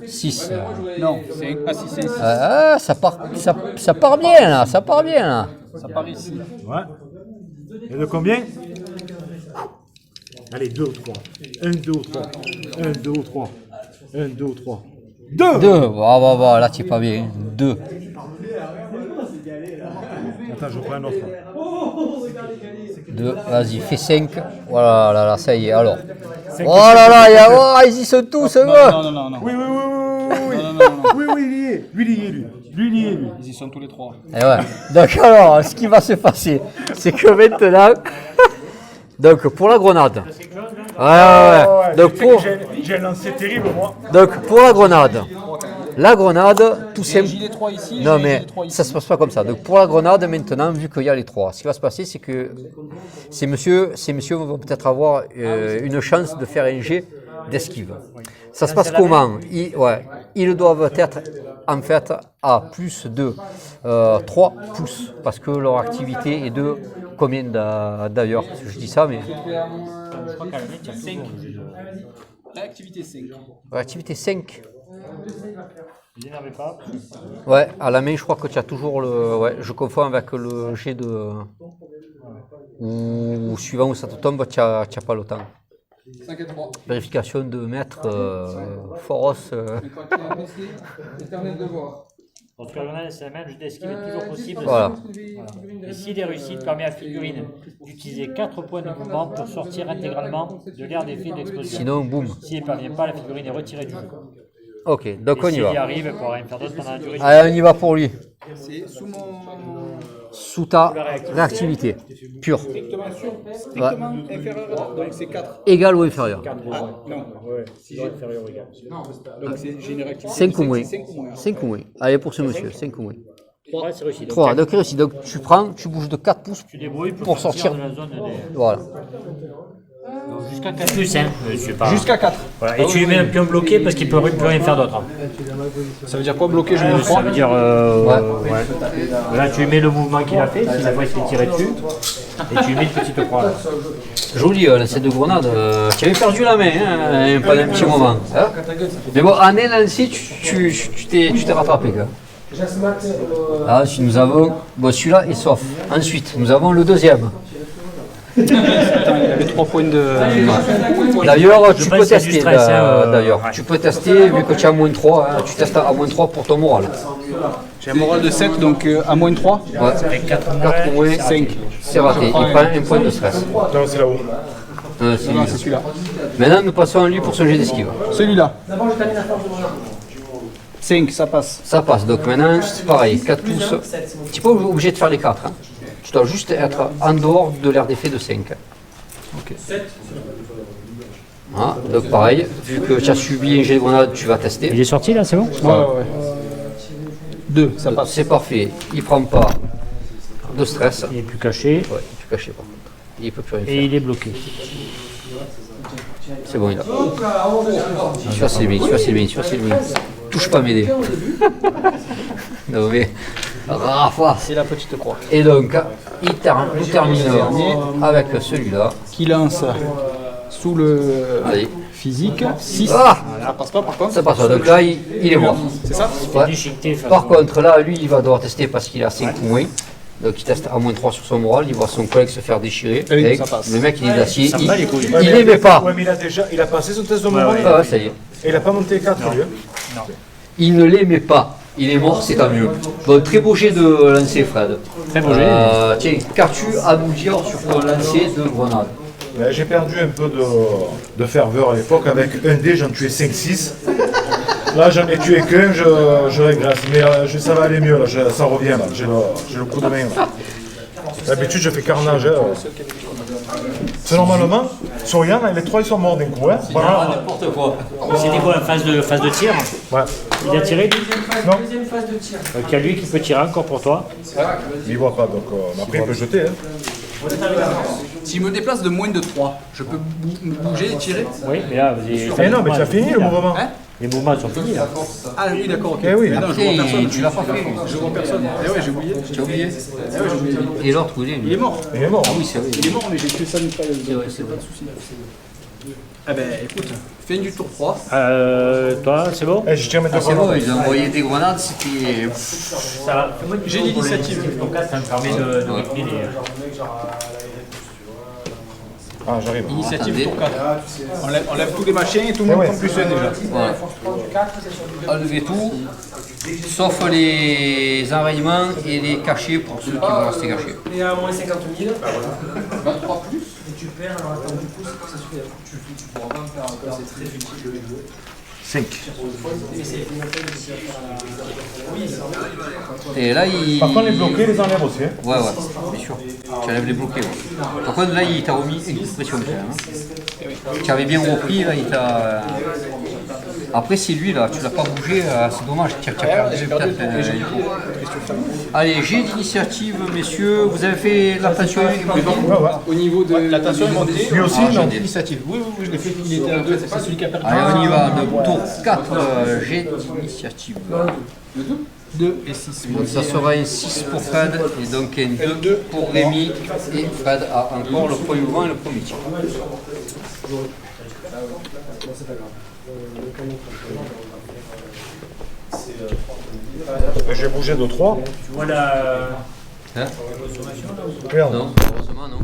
A: 6.
C: Non, c'est ah, si, c'est 6.
A: Ah, ça part bien là, ça part bien là.
C: Ça part ici.
B: Ouais. Et de combien? Allez, 2 ou 3. 1, 2 ou 3. 1, 2 ou 3. 1, 2 ou 3. 2!
A: 2. Bah, là tu es pas bien. 2.
B: Attends, je prends un autre.
A: 2. Vas-y, fais 5. Voilà, là, ça y est. Alors. Oh là là, ils y sont tous.
C: Non.
B: Oui. Oui, il y est. Lui.
C: Ils y sont tous les 3.
A: Et ouais. Donc alors, ce qui va se passer, c'est que maintenant, donc pour la grenade. Ouais. Donc
B: J'ai lancé terrible, moi.
A: Donc pour la grenade, tout
C: J'ai
A: simplement.
C: les 3 ici.
A: Non
C: j'ai
A: mais
C: les 3 ici.
A: ça se passe pas comme ça. Donc pour la grenade maintenant, vu qu'il y a les 3, ce qui va se passer, c'est que ces messieurs vont peut-être avoir une chance de faire un jet d'esquive. Ça se passe comment? Ils doivent être en fait à plus de 3 pouces parce que leur activité est de combien d'ailleurs? Je dis ça mais
D: Je crois qu'à la limite, il y a 5.
C: Réactivité 5.
A: Réactivité 5.
D: Ne vous énervez pas.
A: Ouais, à la main, je crois que tu as toujours le. Ouais, je confonds avec le jet de. Ou suivant où ça te tombe, tu n'as pas le temps.
F: 5 à 3.
A: Vérification de maître Foros.
F: Éternel devoir.
D: En tout cas, Lionel, c'est la même, je d'esquiver le plus jours possible.
A: Voilà.
D: Et si les réussites permet à la figurine d'utiliser 4 points de mouvement pour sortir intégralement de l'aire d'effet de l'explosion.
A: Sinon, boum.
D: S'il ne parvient pas, la figurine est retirée du jeu.
A: Ok, donc on
D: Et
A: y
D: s'il y
A: va.
D: arrive, il ne pourra rien faire d'autre pendant la durée du
A: Allez, on y va pour lui.
C: C'est sous mon.
A: Sous ta réactivité pure.
C: Strictement inférieur à donc c'est 4.
A: Égal ou inférieur.
C: Non.
D: Si j'ai inférieur ou égal.
C: Donc j'ai une réactivité.
A: 5 ou moins.
C: 5 ou moins.
A: 5 ou moins. Allez, pour ce monsieur, 5 ou moins.
D: 3, c'est réussi.
A: 3, donc réussi. Donc tu prends, tu bouges de 4 pouces.
D: Tu débrouilles
A: Pour sortir.
D: de la zone des...
A: Voilà.
D: Jusqu'à 4 plus, hein. Pas...
C: Jusqu'à 4.
D: Voilà. Et tu lui mets un pion bloqué parce qu'il ne peut plus rien faire d'autre.
C: Ça veut dire quoi bloquer? Je mets un 3.
D: Ça veut dire. Ouais. Là, tu lui mets le mouvement qu'il a fait, s'il a pas essayé de tirer dessus. Et tu lui mets une petite croix. Là.
A: Joli, lancer de grenade. Tu avais perdu la main hein, pendant un petit moment. Hein. Mais bon, en un lancé, tu t'es rattrapé. Quoi. Ah, si nous avons. Bon, celui-là est sauf. Ensuite, nous avons le deuxième.
C: Il avait 3 points de.
A: D'ailleurs, tu peux
D: pense que c'est du
A: tester.
D: stress, hein,
A: D'ailleurs, tu peux tester, vu que tu as moins 3, hein, tu testes à moins 3 pour ton moral.
C: J'ai un moral de 7, donc à moins 3.
A: Ouais. 4 moins 5. C'est raté. Il prend un point de stress.
B: Non, c'est là-haut.
A: C'est
C: celui-là.
A: Maintenant, nous passons à lui pour son jet d'esquive.
C: Celui-là. 5, ça passe.
A: Ça passe. Donc maintenant, c'est pareil. 4 pouces. Tu n'es pas obligé de faire les 4. Hein. Tu dois juste être en dehors de l'aire d'effet de 5.
C: Ok.
A: Voilà, donc pareil, vu que tu as subi un jet de grenade, tu vas tester.
D: Il est sorti là, c'est bon?
C: Ouais. 2, ça passe.
A: C'est parfait. Il prend pas de stress.
D: Il est plus caché
A: Ouais, il est plus caché par contre. Il peut plus rien
D: et
A: faire.
D: il est bloqué.
A: C'est bon, il a. Celui-là, c'est bien, celui-là, c'est bien. Touche pas m'aider. Non mais. Rafa.
C: C'est la petite croix.
A: Et donc, nous terminons avec celui-là.
C: Qui lance sous le
A: Allez.
C: physique 6.
A: Ah,
C: Ça passe pas par contre.
A: ça passe pas. Donc là, il est mort.
C: C'est ça?
A: Ouais.
D: Déchiqueté face
A: Par
D: au-
A: contre, là, lui, il va devoir tester parce qu'il a 5 ou moins. Donc il teste à moins 3 sur son moral, il voit son collègue se faire déchirer.
C: Oui,
A: Et
C: ça passe.
A: le mec, il est d'acier.
D: Ça me bat les couilles.
A: Il n'aimait pas.
B: Ouais, mais il a passé son test de moral.
A: Ah ouais, ça y est.
B: Et il n'a pas monté 4 lui.
A: Il ne l'aimait pas. Il est mort, c'est tant mieux. Bon, très beau jet de lancer, Fred.
D: Très beau jet.
A: Tiens, qu'as-tu à nous dire sur ton lancer de grenade?
B: J'ai perdu un peu de ferveur à l'époque. Avec un dé, j'en tuais 5-6. Là, j'en ai tué qu'un, je régresse. Mais ça va aller mieux, là, ça revient. Là. J'ai le coup de main. Là. D'habitude, je fais carnage. C'est normalement, sur Yann, les 3 ils sont morts d'un coup. Hein. Voilà.
A: N'importe quoi.
D: C'était quoi, phase de tir?
B: Ouais.
D: Il a tiré lui?
E: Deuxième phase de tir.
D: Donc il y a lui qui peut tirer encore pour toi.
B: Il ne voit pas, donc après, il peut jeter. Hein.
F: Si je me déplace de moins de 3, je peux me bouger et tirer?
D: Oui, mais là, vous avez...
B: Eh non, mais tu as fini le mouvement.
F: Hein?
D: Les mouvements sont finis là.
F: Ah oui, d'accord, ok.
B: Eh oui.
F: Mais non, je vois personne.
A: Tu l'as pas fait.
F: Je vois personne. Eh ouais, j'ai oublié.
A: Tu as oublié. Et l'autre, où il est
F: Il est mort.
B: Il est mort.
A: Ah oui, c'est vrai.
F: Il est mort, mais j'ai tué ça une fois.
A: C'est vrai, c'est vrai.
F: Eh ben, écoute, fais du tour 3.
D: Toi, c'est bon?
B: Eh, je tiens mes deux
A: C'est bon,
B: grenades.
A: ils ont envoyé des grenades, c'était.
D: Ça va.
F: J'ai l'initiative.
D: Donc là, ça me permet de répliquer les...
B: Ah, j'arrive.
F: Initiative
A: Attendez.
F: tour 4. On lève tous les machins et tout le monde prend plus 1 déjà.
A: Voilà. Enlevez tout, sauf les enrayements et les cachets pour ceux qui vont rester cachés.
E: Et à moins 50 000.
F: 23 plus.
E: Et tu perds, alors attends, du coup, ça suffit. Tu pourras pas me faire encore, c'est très utile.
B: 5.
E: Mais c'est oui,
A: Et là, il.
B: Par contre, les bloqués, les enlève aussi. Hein.
A: Ouais, bien sûr. Tu enlèves les bloqués. Ouais. Par contre, là, il t'a remis une pression quand même. Hein. Tu avais bien repris, là, il t'a. Après, c'est lui, là, tu l'as pas bougé, c'est dommage. Tu as perdu peut-être. Allez, j'ai d'initiative, messieurs. Vous avez fait la passion
F: Au niveau de la tension est montée.
B: Lui aussi,
A: Ah,
B: non.
A: j'ai-
F: Initiative. Oui, je l'ai fait. Il était à 2. C'est celui qui a perdu.
A: Allez, on y va. Donc, tour 4, j'ai d'initiative.
C: 2 et 6.
A: Donc ça sera un 6 pour Fad et donc un 2 pour Rémi. Et Fad a encore le point mouvement et le premier tir.
B: J'ai bougé de 3.
D: Tu vois la.
B: Regarde.
A: Non, heureusement non.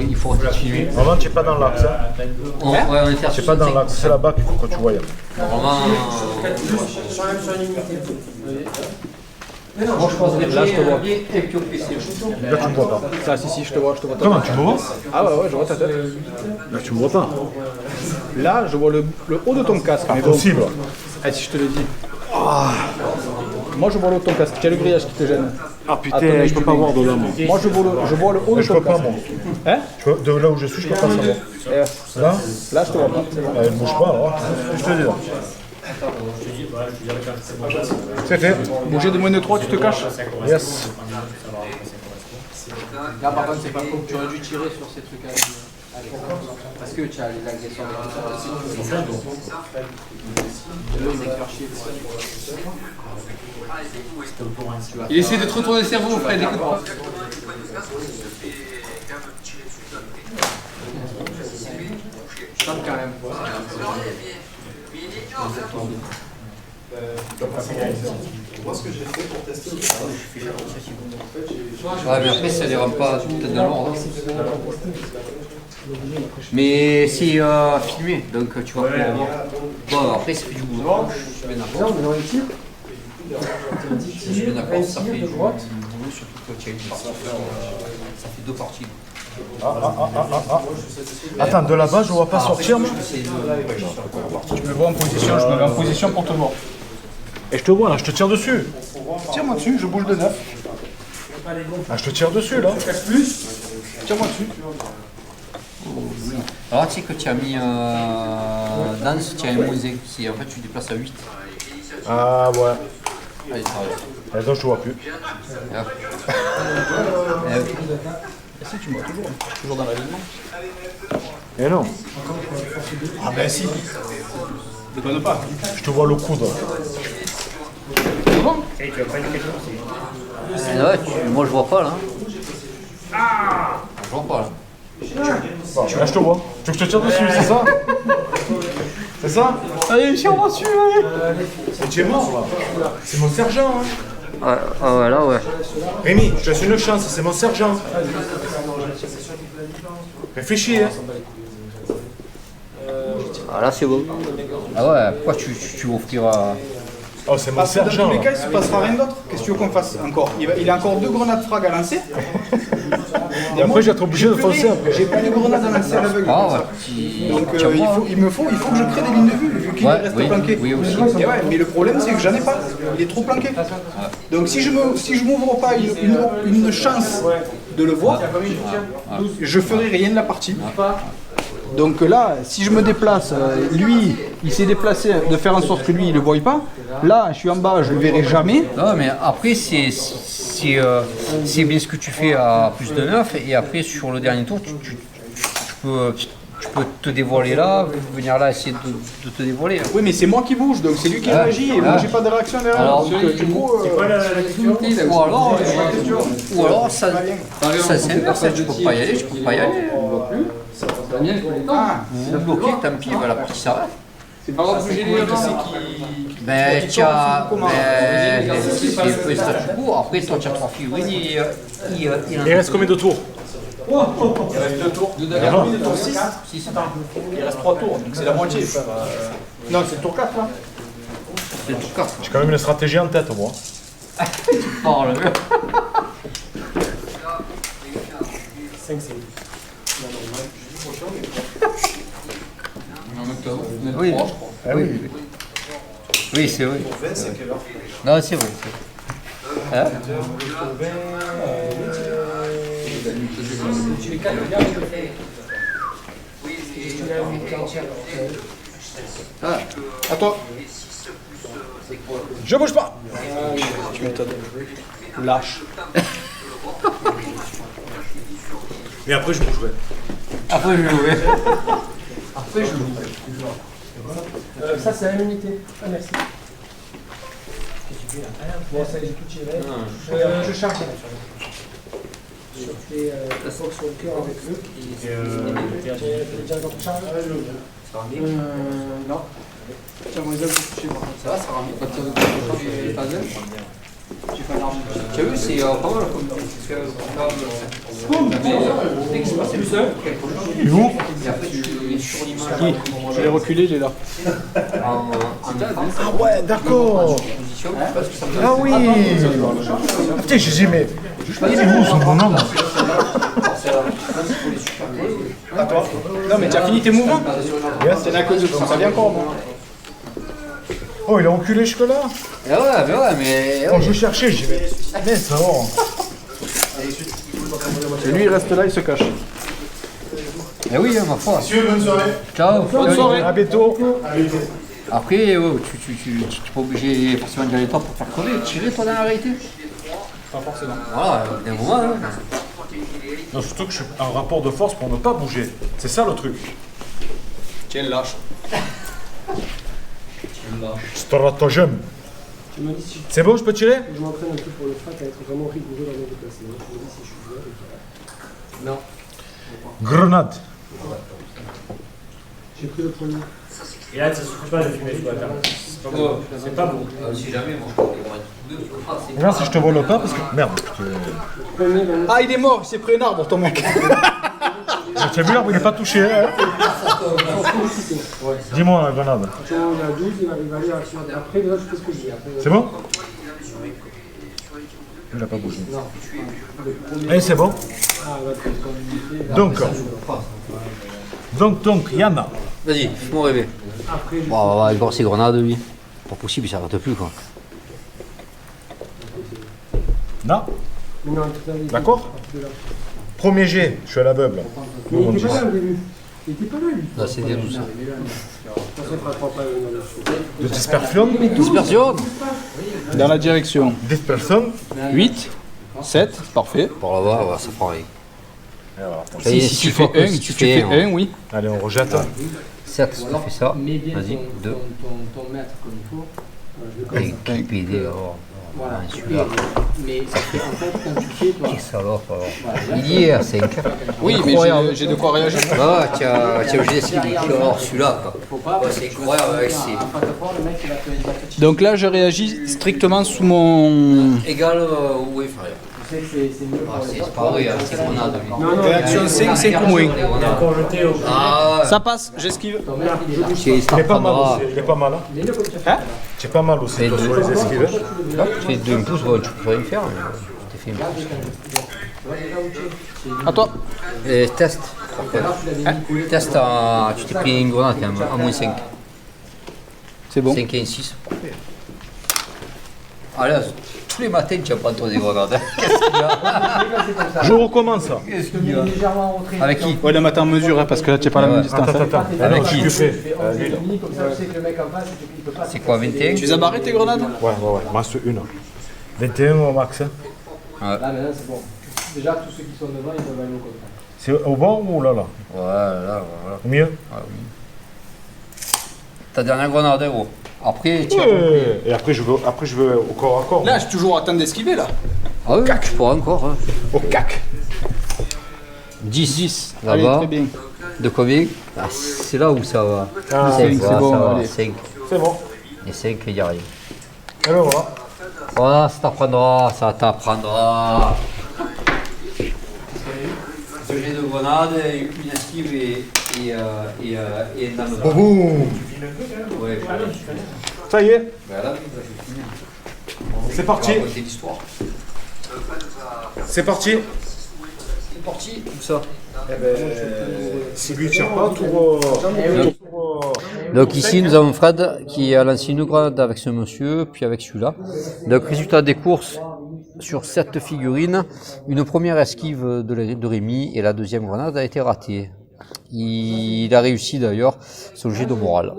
A: Il faut continuer.
B: Normalement, tu n'es pas dans l'axe. Hein.
A: Ouais, on est faire
B: C'est pas dans l'axe, c'est là-bas qu'il faut que tu voyes.
A: Normalement. Moi je pense que
C: Là, je te vois.
B: Là, tu me vois pas.
C: Ça, si, je te vois.
B: Comment tu me vois?
C: Ah ouais, je vois ta tête.
B: Là, tu me vois pas.
C: Là, je vois le haut de ton casque. Mais bon.
B: Impossible.
C: Eh, si je te le dis. Moi, je vois le haut de ton casque. Quel grillage qui te gêne?
B: Ah putain, je peux pas voir de là, moi.
C: Moi, je vois le haut de
B: Je
C: ton
B: peux pas,
C: casque.
B: moi.
C: Hein?
B: De là où je suis, je peux pas savoir.
C: Eh,
B: Là,
C: là, je te vois pas.
B: elle bouge pas, alors. Je te dis là. C'est fait.
C: Bouger de moins de 3, tu te caches?
B: Yes.
A: Là par contre c'est pas faux, tu aurais dû tirer sur ces trucs avec parce que tu as les agresseurs
F: Il essaie de te retourner le cerveau, Fred, écoute pas.
A: quand même. Ouais, mais après ça les rend pas peut-être dans l'ordre. Mais c'est filmé, donc tu vas pouvoir voir. Bon, après ça fait du boulot. Je suis bien d'accord. Je suis bien d'accord, ça fait du boulot, surtout quand il y a une partie. Ça fait deux parties.
B: Attends, de là-bas, je vois pas sortir, moi.
C: Tu me vois en position, je me mets en position pour te voir.
B: Et je te vois, là, je te tire dessus.
C: Tire-moi dessus, je bouge de 9.
B: Ah, je te tire dessus, là.
C: Tire-moi dessus.
A: Alors tu sais que tu as mis danse, tu as un moins 1, si en fait tu déplaces à 8.
B: Ah, ouais.
A: Allez, ça va.
B: Attends, je te vois plus.
C: Si, tu me vois toujours dans l'alignement.
B: Et non.
C: Ah ben si. Déconne pas.
B: Je te vois le coude.
D: Et tu vas pas être quelque chose.
A: Ouais, moi je vois pas là. Je vois pas là.
B: Bon, là, je te vois. Tu veux que je te tire dessus, c'est ça? C'est ça?
C: Allez, tire-moi dessus, allez.
B: Et tu es mort, là. C'est mon sergent, hein.
A: Ah ouais, là ouais.
B: Rémi, je te laisse une chance, c'est mon sergent. Réfléchis, hein.
A: Ah là c'est bon. Ah ouais, pourquoi tu veux offrir à...
B: Oh, c'est mon
C: Parce que dans
B: sergent,
C: tous les
B: là.
C: cas, il se passera rien d'autre. Qu'est-ce que tu veux qu'on fasse encore? Il a encore 2 grenades frag à lancer.
B: Et après, je vais être obligé de foncer après.
C: J'ai pas les grenades à lancer à l'aveugle.
A: Ah ouais.
C: Donc il faut que je crée des lignes de vue vu qu'il
A: Ouais,
C: reste
A: oui,
C: planqué.
A: oui aussi.
C: Et ouais, mais le problème c'est que j'en ai pas. Il est trop planqué. Donc si je m'ouvre pas une chance de le voir, je ferai rien de la partie. Donc là, si je me déplace, lui, il s'est déplacé de faire en sorte que lui, il le voie pas. Là, je suis en bas, je le verrai jamais.
A: Non mais après c'est bien ce que tu fais à plus de 9 et après sur le dernier tour tu peux te dévoiler là, venir là essayer de te dévoiler.
C: Oui, mais c'est moi qui bouge, donc c'est lui qui réagit et moi j'ai pas de réaction derrière.
A: Alors,
C: Donc, du coup,
D: C'est quoi la question?
A: Ou alors ça s'inverse, tu peux pas y aller, je peux pas y aller. Vous bloquez, tant pis, la partie s'arrête.
F: C'est pas grave de bouger les deux.
A: Ben, tu as. Ben, c'est le statu quo. Après, toi, tu as 3 figurines.
B: Il reste combien de tours?
C: il reste 2 tours. Combien de tours 6. Il reste 3 tours, donc c'est la moitié. Non, c'est le tour 4 là.
A: C'est tout cas.
B: J'ai quand même une stratégie en tête, moi.
A: Oh, le gars.
E: 5, c'est
F: En octobre, on est le
A: Oui.
F: 3, je crois.
B: Ah oui.
A: Oui, c'est vrai. Non, c'est vrai. Hein?
C: À toi.
B: Je bouge pas.
C: Tu m'étonnes. Lâche.
B: Et après, je bougerai.
A: Après, je vais ouvrir.
E: ça, c'est la même unité. Ah, merci. Bon, ça, j'ai tout tiré. Je charge. Sur tes fox sur le cœur avec eux. Déjà dans le charge. Non. Tiens, moi, les ailes pour toucher, moi.
A: Ça va, ça ramène pas de tir de coup, j'ai pas d'aile.
E: J'ai pas l'arme.
A: Tu as vu, c'est pas mal comme dès que c'est passé le seul, quelque chose.
B: Et où?
A: Et après, tu es sur l'image.
C: Je l'ai reculé, il est là.
B: Ah ouais, d'accord. Ah oui. Putain, je dis, mais il est où son bonhomme?
C: Non, mais tu as fini tes mouvements?
B: Yes.
C: C'est la cause de ça vient encore, moi.
B: Oh, il a enculé jusque-là.
A: Mais
B: Quand je cherchais, j'ai dit, mais ça va.
C: Et lui, il reste là, il se cache.
A: Eh oui, ma foi.
B: Monsieur, bonne soirée.
A: Ciao.
C: Bonne soirée.
B: À bientôt.
A: Après, tu n'es pas obligé forcément d'y aller toi pour faire crever. Tirer toi dans la réalité.
C: Pas forcément.
A: Voilà, d'un moment. Hein.
B: Non, surtout que je suis en rapport de force pour ne pas bouger. C'est ça le truc.
C: Tiens, lâche.
B: Stratagème.
E: Tu me dis si
B: C'est bon, je peux tirer?
E: je m'entraîne un peu pour le frac à être vraiment rigoureux dans mes déplacements. Tu me dis si je suis bien. Non.
B: Grenade.
E: J'ai pris le premier.
D: Et là, ça ne suffit pas de fumer sous la table. C'est pas bon.
A: Si jamais, moi je peux
B: Regarde si je te vole pas parce que. Merde.
E: Premier dans le.
C: Ah, il est mort, il s'est pris un arbre, ton mec.
B: Tu as vu l'arbre, il n'est pas touché. Hein? Dis-moi la grenade.
E: Tu vois, on est à 12, il va aller à sur. Après, là, je fais ce que je dis. Après,
B: C'est bon? Il n'a pas bougé. Allez, c'est bon. Donc, Yana.
A: Vas-y, fais-moi rêver.
E: après je...
A: Bon, on va voir ces grenades, lui. Pas possible, il s'arrête plus, quoi.
B: Non.
E: Mais non, tout à l'heure,
B: D'accord. Premier jet, je suis à l'aveugle.
E: Mais il était pas là au début. Il était pas là, lui.
A: Là, c'est bien tout ça.
B: De dispersion.
A: Dispersion.
C: Dans la direction.
B: Dispersion.
C: 8, 7, parfait.
A: Bon, là-bas, ouais, ça prend rien.
B: Et voilà.
A: Ça y est,
C: Si tu fais 1,
A: si
C: tu fais 1, oui.
B: Allez, on rejette.
A: Certes, si tu fais ça, vas-y, 2.
E: Ton maître comme il faut.
A: Et qui PD, alors.
E: Voilà.
A: Celui-là.
E: Mais ça fait en fait quand tu fais, toi.
A: Qui salope, alors. Il y est à 5.
C: Oui, mais j'ai de quoi réagir.
A: Ah, tu as obligé d'esquiver. Alors, celui-là, quoi.
E: Faut pas.
A: Ouais, c'est incroyable, avec ses.
E: En face de fort, le mec il va te.
C: Donc là, je réagis strictement sous mon.
A: Égal ou inférieur.
E: Tu sais que c'est mieux
A: Ah,
E: pour les
A: c'est pas vrai, c'est grenade, lui.
E: Non, non,
C: Réaction 5, 5 ou moins.
D: Encore jeté au.
A: Ah,
C: Ça passe, j'esquive.
E: ton maître il est là.
A: c'est
B: Il est pas mal
A: Starprendra.
B: aussi. Il est pas mal. Hein.
E: Il est là comme tu fais.
B: Tu es pas mal aussi toi, sur les esquives.
A: Tu fais 2 pouces, bon, tu peux rien faire. Je t'ai fait un pouce.
C: À toi.
A: Et test. Test, tu t'es pris une grenade quand même, à moins 5.
C: C'est bon.
A: 5 et 6. Parfait. Ah là, tous les matins, tu vas prendre toi des grenades. hein. Qu'est-ce qu'il y a
B: Je recommence ça.
A: Qu'est-ce qu'il y a
E: Légèrement en retrait.
A: Avec qui
C: Ouais, le matin en mesure, hein, parce que là, tu n'es pas à la même distance.
B: Attends.
A: Avec
B: Alors,
A: qui
B: tu fais
E: Comme ça, je sais que le mec en face, il peut pas.
A: C'est quoi, 21?
C: Tu les as barrés tes grenades?
B: Ouais. Il me reste une. 21 au max. Hein.
E: Là, maintenant, c'est bon. Déjà, tous ceux qui sont devant, ils peuvent aller au contact.
B: C'est au bon ou là?
A: Ouais, là, voilà.
B: Au mieux?
A: Ah, oui. Ta dernière grenade, gros. Après, tu
B: Ouais. Et après je veux au corps à corps.
C: Là, je suis toujours en train d'esquiver, là.
A: Ah oui, tu pourras encore. Hein.
B: Au cac.
A: 10.
C: Allez,
A: Là-bas.
C: très bien.
A: De combien? Ah, c'est là où ça va.
B: Ah,
A: 5,
C: c'est bon, allez.
A: 5.
B: c'est bon.
A: Et 5, il n'y a rien.
B: Et ben voilà.
A: Voilà, ça t'apprendra, ça t'apprendra. Ce jet de grenade, une esquive et un dame de
B: Boum.
A: Ouais,
B: Ça y est,
A: voilà,
B: c'est parti.
A: c'est l'histoire.
B: C'est parti.
A: C'est parti, tout ça.
B: Si lui tire pas, tour.
A: Donc ici nous avons Fred qui a lancé une grenade avec ce monsieur, puis avec celui-là. Donc résultat des courses sur cette figurine, une première esquive de Rémi et la deuxième grenade a été ratée. Il a réussi d'ailleurs son jet de morale.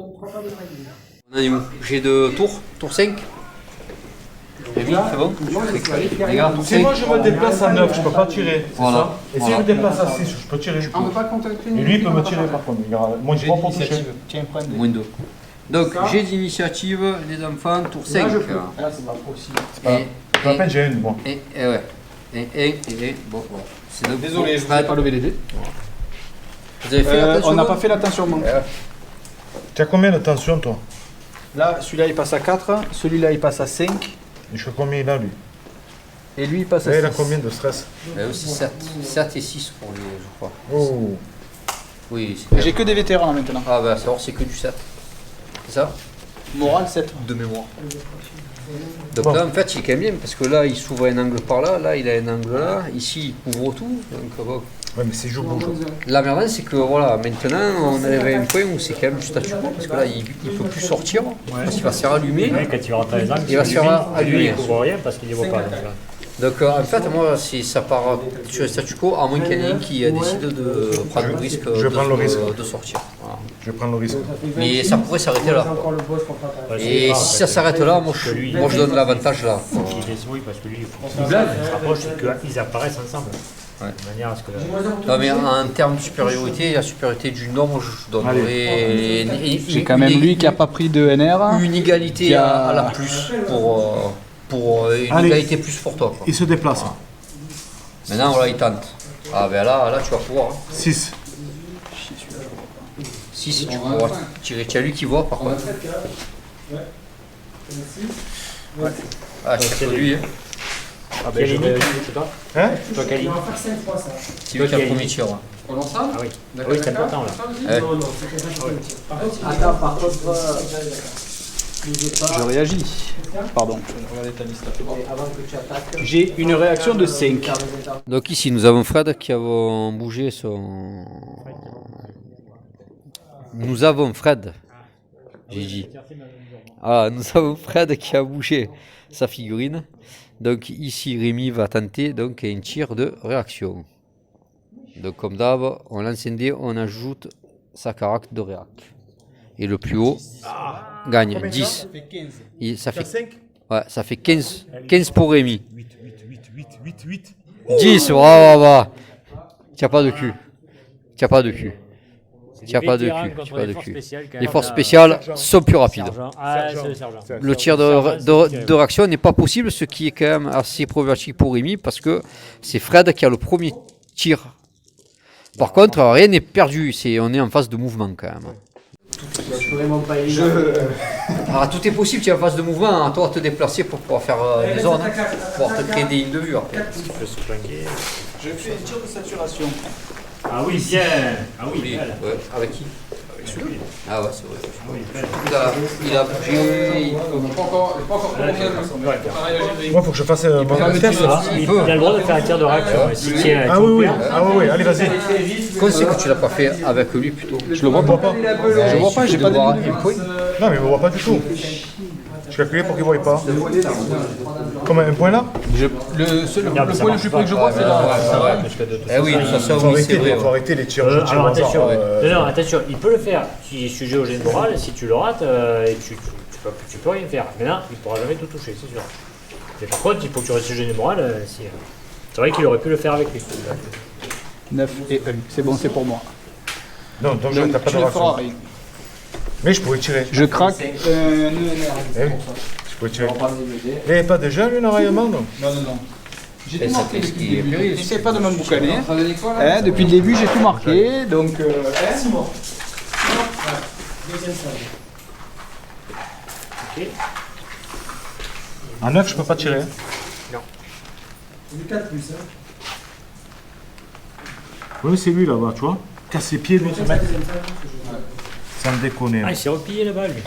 A: On en est où? Jet de tour 5. Rémi, c'est bon? Regarde, tour
B: Si
A: 5.
B: moi je me déplace à 9, je peux pas tirer. C'est
A: Voilà.
B: ça. Et si je me déplace à 6, je peux tirer.
E: On ne peut pas contacter
B: Et lui il peut me tirer par contre. Il y aura moins de points pour toucher.
C: Tiens, prends des.
A: Moins 2. Donc, j'ai d'initiative, les enfants, tour 5.
E: Là, je peux. Là, c'est ma proxy.
B: Pas la peine, j'ai une, moi.
A: Et ouais. Et bon. C'est donc
C: Désolé, je ne
A: Fred.
C: vais pas lever les dés.
A: Vous avez fait la tension
C: On n'a
A: bonne
C: pas fait la tension manque.
B: Tu as combien de tension, toi?
C: Là, celui-là il passe à 4, celui-là il passe à 5,
B: Je fais combien il a, lui?
C: et lui il passe à
B: Là,
C: 6.
B: il a combien de stress?
A: aussi 7. 7 et 6 pour lui, je crois.
B: Oh.
A: Oui, c'est
C: J'ai que des vétérans maintenant.
A: Ah bah alors c'est que du 7. C'est ça?
C: Moral 7.
A: De mémoire. Donc là en fait il est quand même bien parce que là il s'ouvre un angle par là, là il a un angle là, ici il couvre tout. Donc bon.
B: Ouais, mais c'est jour pour jour.
A: La merde c'est que voilà, maintenant on arrive à un point où c'est quand même du statu quo parce que là il peut plus sortir, parce qu'il va se faire allumer.
D: Ouais, quand il va rentrer dans les angles,
A: Il va se faire allumer.
D: Il ne couvre rien parce qu'il ne les voit pas. Donc, là.
A: Donc en fait moi ça part sur le statu quo à moins qu'il y en ait un qui décide de prendre le risque,
B: je vais prendre le risque.
A: de sortir. Voilà.
B: Je vais prendre le risque.
A: Mais ça pourrait s'arrêter là.
E: Encore le boss contre attaque.
A: Et si ça s'arrête là, moi je donne l'avantage là.
D: Il est oui, parce que lui, il se rapproche, c'est qu'ils apparaissent ensemble.
A: Ouais.
D: De manière à ce que.
A: Non mais en termes de supériorité, la supériorité du nombre, je donnerais
C: J'ai quand même lui qui n'a pas pris de NR.
A: une égalité
C: Qui a-
A: à la plus pour une
B: Allez.
A: égalité plus pour toi. Quoi.
B: Il se déplace.
A: Maintenant voilà, il tente. Ah ben là tu vas pouvoir.
B: 6.
A: 6 tu pourras tirer. Tu as lui qui voit par contre. Ah c'est lui. Hein.
C: Ah
D: Quelle ligne c'est toi
B: Hein?
D: Toi, quelle
E: Il
D: ligne
E: va en faire 5 fois ça.
A: C'est lui qui a le premier tir. Hein.
G: Pour l'ensemble?
D: Ah oui, oui c'est important là.
A: Ouais.
E: Non, c'est quelqu'un qui peut le tirer. Par contre, attends, par contre,
C: Je réagis. Pardon.
E: avant que tu attaques,
C: J'ai une réaction de 5.
A: Donc ici nous avons Fred qui avons bougé son. Nous avons Fred. J'ai dit. Ah, nous avons Fred qui a bougé sa figurine. Donc ici Rémi va tenter donc un tir de réaction. Donc comme d'hab, on lance un dé, on ajoute sa caract de réac. Et le plus haut gagne 10. Ça fait 15. 15 pour Rémi. 10, bravo. Tu n'as pas de cul. Tu n'as pas de cul. Tu n'as pas de cul. Tu n'as pas de cul. Les forces spéciales sont plus rapides.
D: Ah, c'est le sergent.
A: Le tir de réaction n'est pas possible, ce qui est quand même assez problématique pour Rémi parce que c'est Fred qui a le premier tir. Par contre, rien n'est perdu, on est en phase de mouvement quand même. Alors, tout est possible, tu es en phase de mouvement, à toi de te déplacer pour pouvoir faire des zones, pour pouvoir te créer des lignes de vue après.
D: Tu peux se flanquer.
C: Je fais un tir de saturation.
D: Ah oui, bien. Ah oui,
A: Oui,
D: belle.
A: ouais. Avec qui? Ah ouais, c'est vrai.
D: Ah oui, belle.
A: Il a bougé.
G: Pas encore commencé à
B: Moi, faut que je fasse mon test.
D: Ah, il a le droit de faire un tir de réaction. Si tu es
B: Ah oui, oui. Ah oui, oui. Allez, vas-y.
A: Comment c'est que tu l'as pas fait avec lui plutôt?
C: Je le vois pas. Je vois pas, j'ai pas
A: voir
C: de
A: un point.
B: Non, mais il me voit pas du tout. Je calculais pour qu'il ne voie pas. Comme un point là?
G: Le point le plus près que je vois, c'est là.
A: Eh oui, ça
B: Faut
A: oui, c'est vrai.
B: faut arrêter les tirs. Je tire
D: Alors
B: au hasard.
D: attention, non, attention, il peut le faire. Tu es sujet au gène moral, si tu le rates, et tu peux rien faire. Maintenant, il ne pourra jamais tout toucher, c'est sûr. Mais par contre, il faut que tu restes sujet gène moral. C'est vrai qu'il aurait pu le faire avec lui.
C: 9 et 1. C'est bon, c'est pour moi.
B: Non, donc je
C: Donc,
B: n'ai pas
C: tu
B: de
C: ne feras
B: réaction.
C: rien.
B: Mais je pourrais tirer.
C: Je craque un ENR.
B: Eh oui, je pourrais tirer. Il n'y avait pas déjà lui, un enraillement, non?
C: Non, non, non. J'ai
A: Et
C: tout
A: ça
C: marqué
A: fait ce
C: depuis
A: qui
C: le
A: est
C: début.
A: péril.
C: N'essaie pas de me boucaner.
G: Ça donnait quoi là?
C: Hein, depuis le début, j'ai tout marqué. Donc,
E: Simon. Deuxième stage.
D: Ok.
B: En 9, je peux pas tirer.
E: Du 4 plus. Hein.
B: Oui, c'est lui là-bas, tu vois. Casse les pieds, lui, ce mec.
E: Deuxième stage, que je-
B: Sans déconner.
D: Ah, il s'est replié là-bas, lui.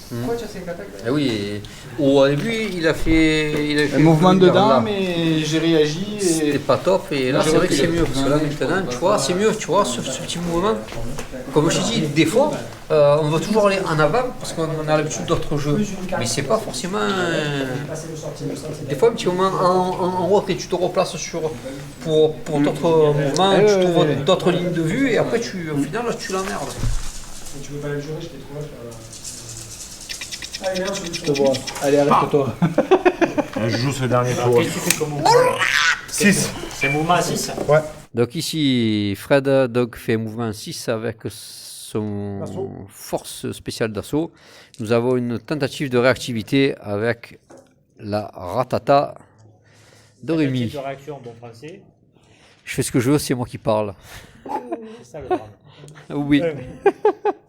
G: Pourquoi tu as 5 attaques?
A: Eh oui, au début, il a fait
C: un mouvement
A: le
C: dedans,
A: là.
C: mais j'ai réagi
A: C'était
C: et
A: pas top et là
C: J'ai
A: c'est vrai que c'est
C: reculé.
A: mieux parce que là maintenant tu vois c'est mieux, tu vois ce petit mouvement, comme je t'ai dit des fois on veut toujours aller en avant parce qu'on a l'habitude d'autres jeux mais c'est pas forcément
E: Passer le sorti, le sorti.
A: des fois un petit moment en retrait tu te replaces pour d'autres mouvements, tu trouves d'autres lignes de vue et après au final tu l'emmerdes.
E: Tu veux pas aller le jurer, je t'ai trouvé. Allez, viens,
C: je te vois. Allez, arrête-toi.
B: Je joue ce dernier
D: Alors,
B: tour.
D: qu'est-ce que tu fais comme mouvement
B: 6.
D: C'est un mouvement à 6.
B: Ouais.
A: Donc ici Fred donc fait un mouvement 6 avec son force spéciale d'assaut. Nous avons une tentative de réactivité avec la ratata de Rémi.
D: Tentative de réaction, bon français.
A: Je fais ce que je veux, c'est moi qui parle.
D: C'est ça le drame.
A: Oui,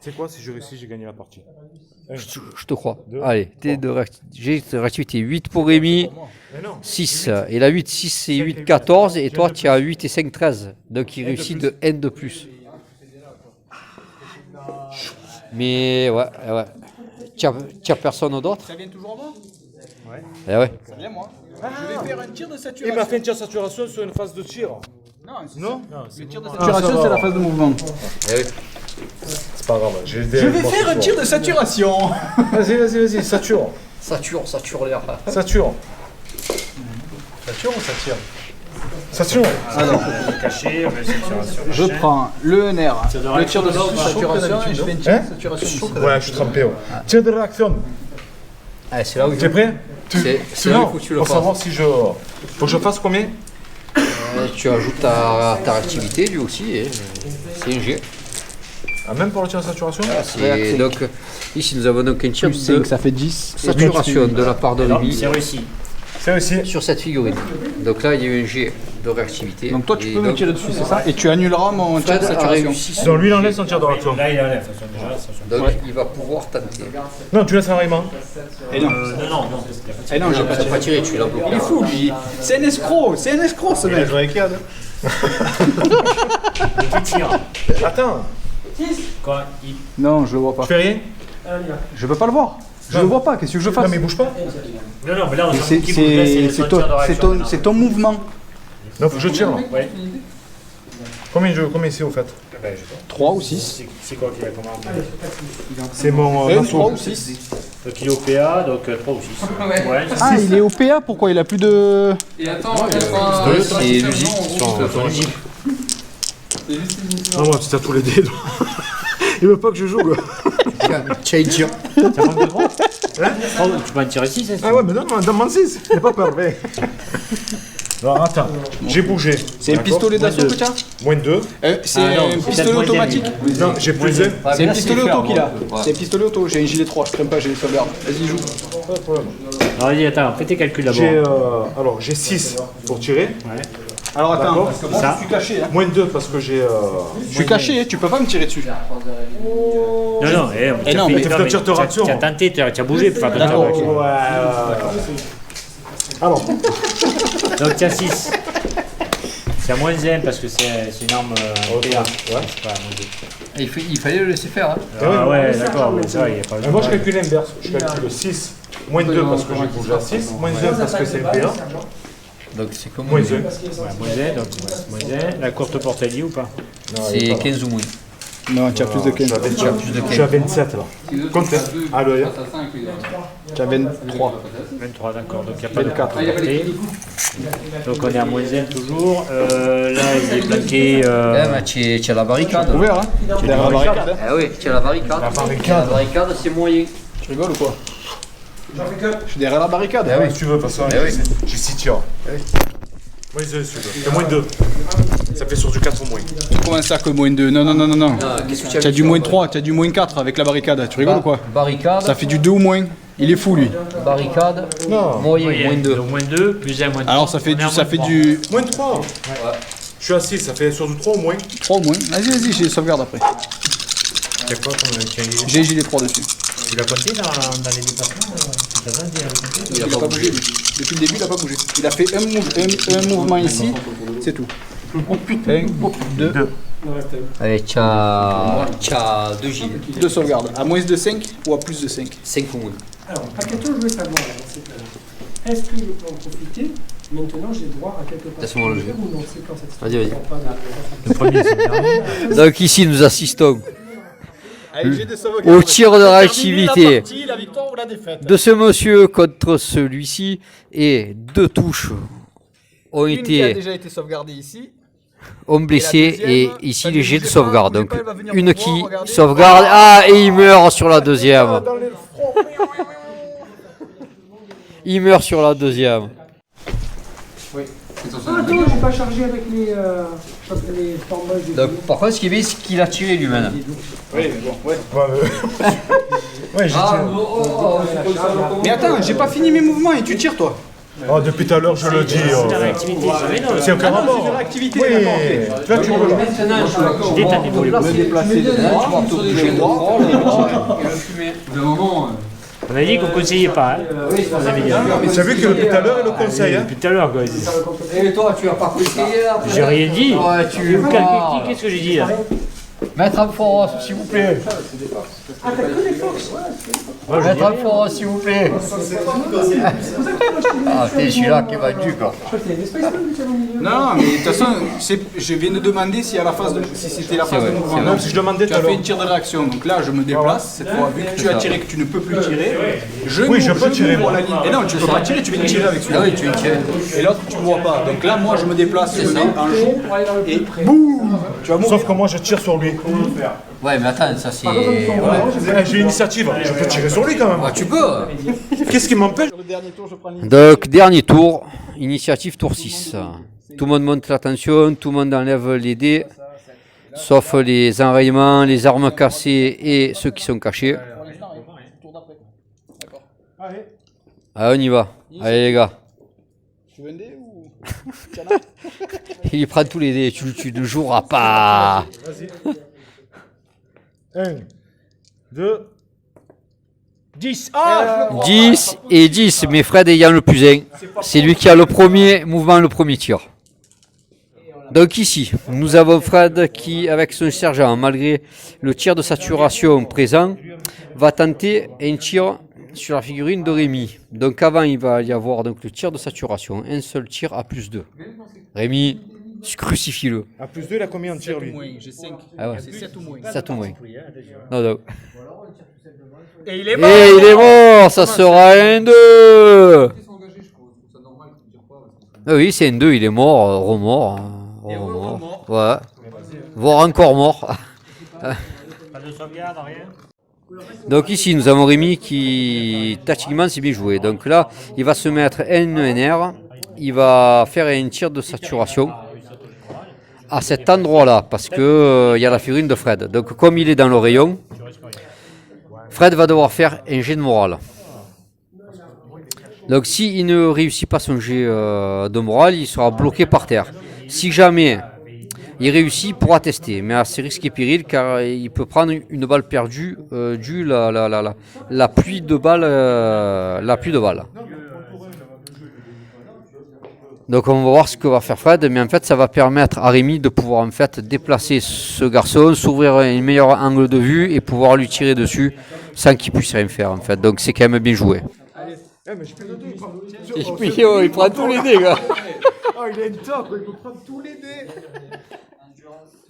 B: C'est quoi si je réussis, j'ai gagné la partie.
A: je te crois. Allez, j'ai de réactivité 8 pour Rémi,
B: Mais non.
A: 6. Et la 8, 6 et 8, 14. Et toi, tu as 8 et 5, 13. Donc il réussit de N de plus. Mais ouais. Tu as personne d'autre?
C: Ça vient toujours moi?
A: Eh ouais.
C: Ça vient moi. Je vais faire un tir de
B: Il
C: saturation.
B: m'a fait une tir saturation sur une phase de tir.
C: Non, c'est
B: Non.
C: le tir de
B: ça
C: saturation,
B: va.
C: c'est la phase de mouvement.
B: C'est pas grave.
C: Je vais faire un tir de saturation.
B: Vas-y, sature.
A: Sature l'air.
B: Sature. Sature ou satire? Sature.
D: Caché, on va essayer de faire sur la
C: Je
D: chaîne.
C: prends le NR,
D: de
C: le tir de
D: réaction,
C: saturation et je fais un tir
B: Hein
C: de saturation.
B: Ouais, je suis trempé. Tir de réaction.
A: Allez, c'est là où
B: Tu es prêt?
A: c'est là où il faut que tu le
B: Pour
A: fasses.
B: savoir si je. Faut que je fasse combien?
A: Tu ajoutes ta réactivité lui aussi. C'est un jet.
B: Ah, même pour le tir de saturation?
A: Donc ici nous avons donc un tir
C: Plus 5,
A: de
C: ça fait 10.
A: saturation de la part de
D: Non,
A: Rémi
D: c'est réussi.
B: C'est réussi.
A: sur cette figurine. Donc là il y a eu un jet de réactivité.
C: Donc toi tu
A: Et
C: peux me
A: donc,
C: tirer dessus, c'est ça? Et tu annuleras mon tir
A: Fred
C: de
A: a
C: saturation.
A: réussi.
B: Donc lui, il enlève son tir de réaction.
D: Là, il enlève, de toute façon, déjà, ça se
A: Donc il va pouvoir tenter.
B: Non, tu laisses un Raymond.
C: Et non.
D: non.
C: Et non, j'ai pas
A: Tu n'as
C: tiré.
A: pas tiré, tu l'as bloqué.
C: Il est fou lui. C'est un escroc ce mec.
D: Tu tires.
B: Attends,
D: Quand il...
C: Non, je le vois
B: tu
C: pas.
B: fais rien?
C: Je veux pas le voir. Je le vois pas, qu'est-ce que je
B: Non,
C: fasse?
B: mais bouge pas.
D: Non, mais là, on s'en
C: C'est
D: fout qu'il bouge, là,
C: c'est
D: son tir de réaction,
C: c'est ton mouvement.
B: Non, faut que je tire là.
D: Ouais.
B: Combien c'est au fait?
C: 3 ou 6.
D: C'est quoi qui va commencer?
B: C'est mon
C: 3
B: assaut.
C: ou 6.
D: Donc il est au PA, donc 3 ou 6. Ouais, c'est
C: Ah, il est au PA, pourquoi il a plus de...
G: Et attends,
A: C'est Luzi.
B: Non, moi, tu t'as tous les dés. Il veut pas que je joue, quoi.
A: Tiens, il tire.
D: Tu peux en tirer 6,
B: Ah ouais, mais non, demande 6. Il pas peur, mais. Alors, attends, j'ai bougé.
C: C'est un
B: D'accord.
C: pistolet d'assaut que tu as
B: Moins 2.
C: C'est
D: Ah non,
C: un
D: peut-être
C: pistolet
D: moitié,
C: automatique.
B: Non, j'ai plus 1.
C: C'est un pistolet auto qu'il a. C'est un pistolet auto, j'ai un gilet 3, je traîne pas, j'ai les sauvegardes. Vas-y, joue.
D: Alors vas-y, attends, fais tes calculs d'abord.
B: Alors, j'ai 6 pour tirer.
C: Alors attends,
B: D'accord.
C: parce que moi
D: Ça.
C: je suis caché. Hein.
B: Moins 2 parce que j'ai.
C: Je suis caché, hein, tu peux pas me tirer dessus.
D: Non,
C: Eh non, mais
B: t'as fait un tir de réaction.
D: Tu as tenté, tu as bougé pour faire ton tir de
C: D'accord.
D: réaction.
B: Alors,
D: Donc tu as 6. C'est à moins 1 parce que c'est une arme PA.
B: ouais.
D: C'est pas à moins 2.
A: Il fallait le laisser faire. Hein.
D: Ah ouais, d'accord, mais ça, il n'y a pas
B: moi je calcule l'inverse. Je calcule 6. Moins 2 parce que j'ai bougé à 6. Moins 1 parce que c'est le PA.
A: Donc c'est comme
B: Moins 1.
D: Ouais, moins 1, donc moins 1. La courte porte elle dit ou pas?
A: c'est 15 ou moins.
C: Non, tu as plus de 15.
B: Je suis à 27 là. Compte. Ah, l'œil.
C: Tu as 23.
D: 23, d'accord, donc il n'y a pas de
C: 24.
D: portée. Donc on est à moins 1 toujours. Là, il est planqué.
A: Tu as la barricade.
C: Ouvert, hein? Tu es derrière la barricade, hein?
A: Ah oui, tu as la barricade. La barricade, c'est moyen.
C: Tu rigoles ou quoi? Je suis derrière la barricade.
B: Ah oui, si tu veux, parce que j'ai 6 tirs. Moins 1 si tu veux. C'est moins 2. Ça fait sur du 4 au moins.
C: Comment ça que moins 2? Non.
A: Qu'est-ce que
C: Tu as du moins 3, tu as du moins 4 avec la barricade. Tu rigoles ou quoi?
A: Barricade,
C: Ça fait du 2 ou moins. Il est fou lui.
A: barricade,
B: Non.
A: moyen, moins 2.
D: Donc moins 2, plus 1, moins 3.
C: Alors ça fait du
B: Moins 3. Je suis à 6, ça fait sur du 3 au moins.
C: 3 au moins. Vas-y, j'ai les sauvegardes après.
D: C'est quoi comme
C: J'ai gilet 3 dessus.
D: Tu l'as compté dans les déplacements
C: Il a pas bougé lui. Depuis le début il a pas bougé. Il a fait un mouvement ici, c'est tout. Oh putain. 2.
A: Allez, tu as 2 gilets.
C: 2 sauvegardes. À moins de 5 ou à plus de 5?
A: 5 ou moins.
E: Alors, Paqueto, je veux savoir, dans ces cas-là, est-ce que je peux en profiter? Maintenant, j'ai droit à quelque part.
A: Laisse-moi le jeu.
E: Ou non, c'est quand cette
A: Vas-y.
D: Le premier, c'est le dernier.
A: Donc ici, nous assistons
C: Allez, j'ai des sauvegardes.
A: au tir de réactivité
C: La victoire ou la défaite.
A: de ce monsieur contre celui-ci. Et 2 touches ont
C: Une qui a
A: été
C: déjà été sauvegardée ici.
A: blessé
C: Et la deuxième,
A: et ici
C: ça
A: les
C: ne
A: jets de
C: bougeait
A: sauvegarde.
C: pas,
A: Donc
C: elle va venir
A: une
C: pour
A: qui
C: voir, regardez.
A: sauvegarde. Ah, et il meurt sur la deuxième. Il meurt sur la deuxième.
E: Ah, attends, j'ai pas chargé avec les. pense que les formats de
A: Donc, par contre, ce qui est bien, c'est qu'il a tiré lui-même.
C: Oui, mais bon, ouais.
B: Ouais, j'ai tiré.
C: Mais attends, j'ai pas fini mes mouvements et tu tires toi.
B: Oh, depuis tout à l'heure, je le dis.
D: C'est ta réactivité. Mais non,
B: C'est aucun rapport.
C: C'est de réactivité.
B: Oui, là, tu vois.
D: je détends des volets.
F: Me déplacer de droit, sur des jeux droit, et le fumer. D'un moment.
D: On a dit qu'on conseillait pas. Hein. On avait dit.
B: Tu as vu que depuis tout à l'heure, il le conseille. Hein.
D: Depuis tout à l'heure, quoi.
A: Et toi, tu as pas conseillé là?
D: J'ai rien dit.
A: Ouais, tu
D: Qu'est-ce que j'ai dit là?
A: Maître Amphore, s'il vous plaît. Maître Amphore, s'il vous plaît. Ah, c'est celui-là qui est vendu, quoi.
C: Non, mais de toute façon, je viens de demander si c'était la phase de mouvement.
B: Non, parce que je demandais
C: Tu
B: tout à
C: as fait
B: l'heure.
C: une tir de réaction, donc là je me déplace. Cette fois, vu que tu as tiré que tu ne peux plus tirer, je
B: peux tirer,
C: m'ouvre
B: moi.
C: la ligne. Et non, tu ne peux pas tirer, tu viens de tirer avec celui-là.
A: Ah oui, tu viens de tirer.
C: Et l'autre, tu ne vois pas. Donc là, moi je me déplace, je mets un jour et boum, tu vas mourir.
B: Sauf que moi, je tire sur lui.
A: Ouais, mais attends, ça c'est.
B: J'ai l'initiative. Je peux tirer sur lui quand même.
A: Ah, tu peux.
B: Qu'est-ce qui m'empêche?
C: Le dernier tour, je prends l'initiative.
A: Donc, dernier tour, initiative tour 6. Tout le monde monte la tension, tout le monde enlève les dés, sauf les enrayements, les armes cassées et ceux qui sont cachés. Allez, on y va. Allez, les gars.
C: Tu veux un dé ou
A: Il prend tous les dés, tu ne joueras pas.
B: 1, 2, 10. Ah!
A: 10 et 10, mais Fred ayant le plus 1, c'est lui qui a le premier mouvement, le premier tir. Donc ici, nous avons Fred qui, avec son sergent, malgré le tir de saturation présent, va tenter un tir sur la figurine de Rémi. Donc avant, il va y avoir donc, le tir de saturation, un seul tir à plus 2. Rémi, crucifie-le.
B: À plus 2, il a combien de tirs lui?
C: moins, j'ai 5.
A: Ah ouais.
C: C'est 7 ou moins.
A: 7 ou moins. Non, non.
C: Et il est
A: Et il est mort, ça sera un 2. Ah oui, c'est un 2, il est mort, remort. Remort. Ouais. Voire encore mort.
D: Pas de sauvegarde, rien.
A: Donc ici, nous avons Rémi qui, tactiquement, c'est bien joué. Donc là, il va se mettre NNR. Il va faire un tir de saturation à cet endroit-là, parce que il y a la figurine de Fred. Donc comme il est dans le rayon, Fred va devoir faire un jet de morale. Donc s'il ne réussit pas son jet de morale, il sera bloqué par terre. Si jamais il réussit, il pourra tester, mais à ses risques et périls, car il peut prendre une balle perdue due la pluie de balles. Donc on va voir ce que va faire Fred, mais en fait ça va permettre à Rémi de pouvoir en fait déplacer ce garçon, s'ouvrir un meilleur angle de vue et pouvoir lui tirer dessus sans qu'il puisse rien faire en fait. Donc c'est quand même bien joué. Il prend tous les dés, gars.
B: Oh, il a une top, il peut prendre tous les dés.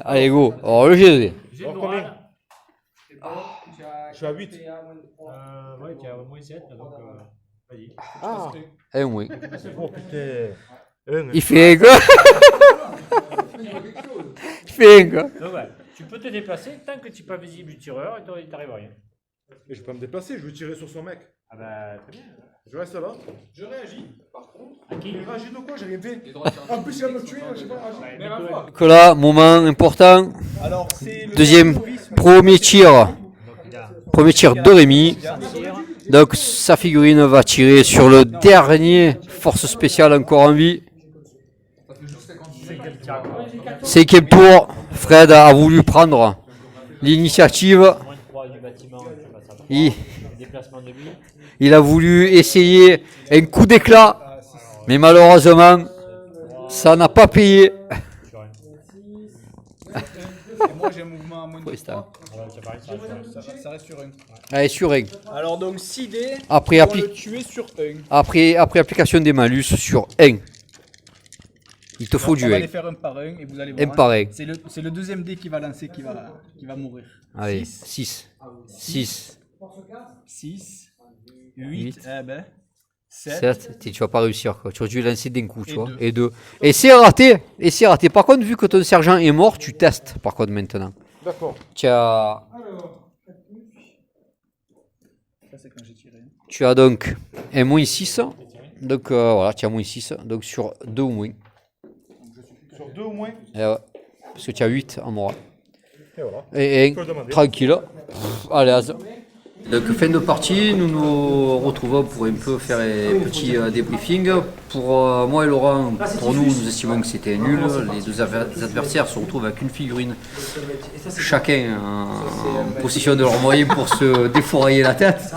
A: Allez go, alors le jet de dés.
B: Alors, combien? Je suis à 8.
D: Ouais, tu as au moins 7, donc vas-y.
B: Ah,
A: Un moins.
B: oh putain.
A: Il fait un gars. Il fait un gars.
D: Donc ouais, tu peux te déplacer tant que tu n'es pas visible du tireur et il t'arrive rien.
B: Mais je peux pas me déplacer, je vais tirer sur son mec.
D: Ah bah très bien.
B: Je reste là.
C: Je réagis, par contre.
D: À qui?
B: Il réagit de quoi? J'ai rien fait. En plus, il va me tuer, je sais pas réagir.
C: Mais la fois.
A: Que là, moment important.
C: Alors, c'est le
A: Deuxième, premier tir. Premier tir de Rémi. Donc sa figurine va tirer sur le dernier force spéciale encore en vie. Cinquième tour, Fred a voulu prendre l'initiative.
D: Moins 3 du bâtiment, tu passes à déplacement de lui.
A: Il a voulu essayer un coup d'éclat, mais malheureusement, ça n'a pas payé.
C: Et moi j'ai un mouvement à moins de 3.
D: Voilà, c'est pareil,
C: Ça reste sur 1.
A: Allez, sur un.
C: Alors donc 6 dés
A: Après,
C: pour le tuer sur 1.
A: après application des malus sur 1. Il te faut
C: On
A: du
C: va
A: 1.
C: les faire un par un et vous allez voir.
A: Un par un.
C: C'est le deuxième dé qui va lancer qui va mourir.
A: Allez,
C: 6,
A: 6,
C: 6, 8,
A: Huit.
C: 7.
A: 7. Tu vas pas réussir, quoi. Tu aurais dû lancer d'un coup, tu
C: Et
A: vois.
C: deux.
A: Et 2. Et c'est raté. Et c'est raté. Par contre, vu que ton sergent est mort, tu testes, par contre, maintenant.
B: D'accord.
C: Ça c'est quand j'ai tiré.
A: Tu as donc un moins 6. Donc voilà, tu as moins 6. Donc sur 2 ou moins.
B: Sur 2 au moins.
A: Et ouais. parce que tu as 8 en morale.
B: Et voilà.
A: Et
B: peux demander.
A: tranquille, à l'aise. Donc fin de partie, nous nous retrouvons pour un peu faire un petit débriefing. Pour moi et Laurent, pour nous estimons que c'était nul. Les deux adversaires se retrouvent avec une figurine, chacun en possession de leurs moyens pour se défourailler la tête.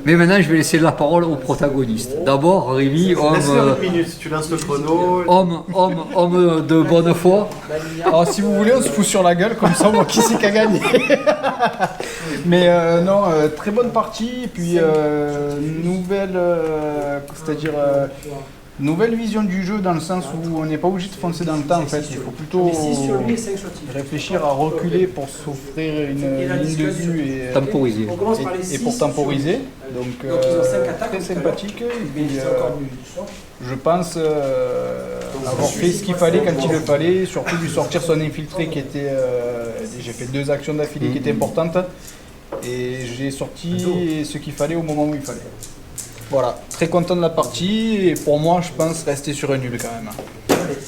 A: Mais maintenant, je vais laisser la parole aux protagonistes. D'abord, Rémi,
H: tu lances le chrono.
A: homme de bonne foi.
C: Alors si vous voulez, on se fout sur la gueule, comme ça, moi, qui c'est qui a gagné. Mais non, très bonne partie, et puis nouvelle vision du jeu, dans le sens où on n'est pas obligé de foncer dans le temps, en fait. Il faut plutôt réfléchir à reculer pour s'offrir une ligne de vue
A: Temporiser.
C: et pour temporiser. Donc très sympathique. Et puis, je pense avoir fait ce qu'il fallait quand il le fallait, surtout lui sortir son infiltré qui était... j'ai fait 2 actions d'affilée qui étaient importantes. Et j'ai sorti ce qu'il fallait au moment où il fallait. Voilà, très content de la partie, et pour moi, je pense rester sur un nul quand même.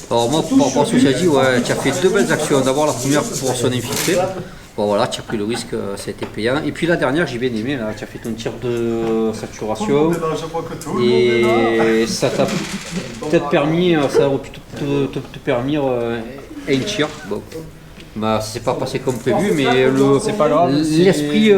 A: Alors moi, par rapport à ce que tu as dit, ouais, tu as fait 2 belles actions. D'abord la première pour son infiltré. Bon voilà, tu as pris le risque, ça a été payant. Et puis la dernière, j'ai bien aimé, là, tu as fait ton tir de saturation. Et ça t'a peut-être permis, ça aurait pu te permettre un tir. Bon. Bah, ça s'est pas passé comme prévu, mais l'esprit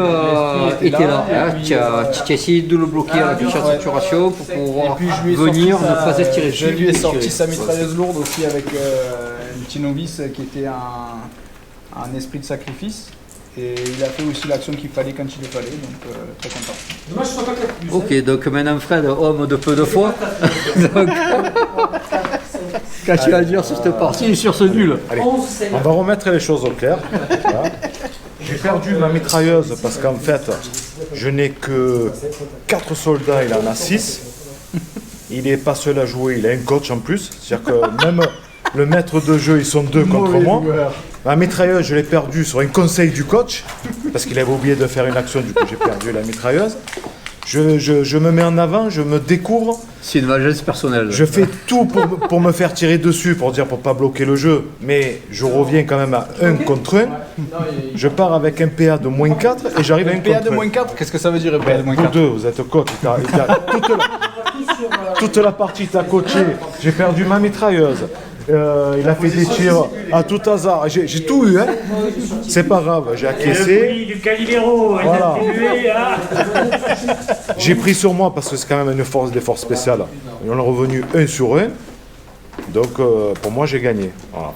A: était là. Hein. Tu as essayé de le bloquer à la tir de saturation pour pouvoir venir, ne pas être tiré dessus.
C: Je lui ai sorti sa mitrailleuse lourde aussi avec un petit novice qui était un esprit de sacrifice. Et il a fait aussi l'action qu'il fallait quand il le fallait, donc très content.
A: Ok, donc maintenant Fred, homme de peu de foi. Donc, qu'as-tu à dire sur cette partie et sur ce nul?
B: Allez, on va remettre les choses au clair. Voilà. J'ai perdu ma mitrailleuse parce qu'en fait, je n'ai que 4 soldats, il en a 6. Il n'est pas seul à jouer, il a un coach en plus. C'est-à-dire que même le maître de jeu, ils sont 2 contre moi. Ma mitrailleuse, je l'ai perdue sur un conseil du coach, parce qu'il avait oublié de faire une action, du coup j'ai perdu la mitrailleuse. Je me mets en avant, je me découvre.
A: C'est une vengeance personnelle.
B: Je fais tout pour me faire tirer dessus, pour pas bloquer le jeu, mais je reviens quand même à 1 contre 1. Je pars avec un PA de -4 et j'arrive à 1 contre 1.
C: Un PA de -4, qu'est-ce que ça veut dire un PA de -4?
B: Vous deux, vous êtes coach. Toute la partie, t'as coaché. J'ai perdu ma mitrailleuse. Il a fait des tirs à tout hasard. J'ai tout eu, hein. C'est pas grave, j'ai acquiescé.
D: Du Calibero,
B: Voilà.
D: hein.
B: J'ai pris sur moi parce que c'est quand même une force des forces spéciales. Et on est revenu 1 sur 1. Donc pour moi, j'ai gagné. Voilà.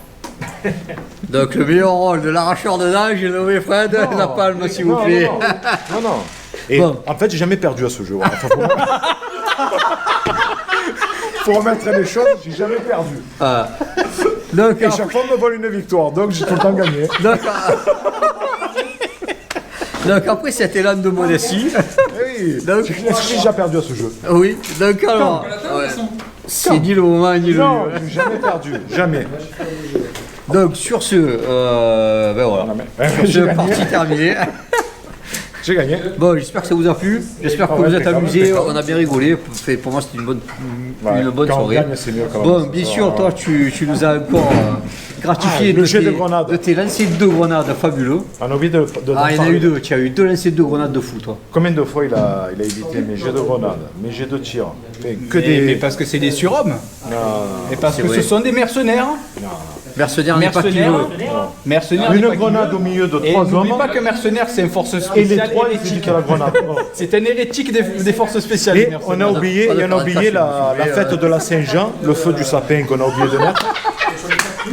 A: Donc le meilleur rôle de l'arracheur de nage, j'ai nommé Fred, la palme s'il vous plaît.
B: Non. Et
A: Bon.
B: en fait, j'ai jamais perdu à ce jeu. Enfin, pour remettre les choses, j'ai jamais perdu.
A: Donc,
B: Et chaque fois, on me vole une victoire, donc j'ai tout le temps gagné.
A: donc après cet élan de modestie,
B: Oui,
A: donc,
B: j'ai déjà perdu à ce jeu.
A: oui, donc alors, ouais, c'est ni le moment ni le
B: Non,
A: lieu.
B: j'ai jamais perdu, jamais.
A: Donc sur ce, ben voilà, sur
B: J'ai
A: ce,
B: gagné.
A: partie terminée.
B: J'ai gagné.
A: Bon, j'espère que ça vous a plu, j'espère que
B: ouais,
A: vous êtes
B: impeccable,
A: amusés,
B: impeccable.
A: on a bien rigolé. Pour moi c'était une bonne
B: Quand on
A: soirée.
B: gagne, c'est mieux quand même.
A: Bon, bien sûr, toi tu nous as encore gratifié
B: le jet de grenade.
A: de tes lancers de grenades fabuleux.
B: On a oublié de
A: Ah, il y en a
B: parler.
A: eu 2, tu as eu 2 lancers de grenades de fou, toi.
B: Combien de fois il a évité mes jets de grenade, mes jets de tir, que
C: Mais
B: des...
C: parce que c'est des surhommes.
B: Non,
C: Et parce
A: c'est
C: que
A: vrai.
C: ce sont des mercenaires.
A: Mercenaire n'est pas qui veut.
C: Mercenaires.
B: Une
C: n'est pas qui
B: grenade
C: veut.
B: au milieu de
C: Et
B: 3
C: n'oublie
B: hommes,
C: pas que mercenaire, c'est une force
B: et les
C: spéciale
B: 3 ils
C: hérétique.
B: évitent la grenade.
C: C'est un hérétique des forces spéciales.
B: Et
C: les
B: on a
C: mercenaires.
B: oublié,
A: Pas de
B: et on a oublié la fête de la Saint-Jean, le feu du sapin qu'on a oublié de mettre.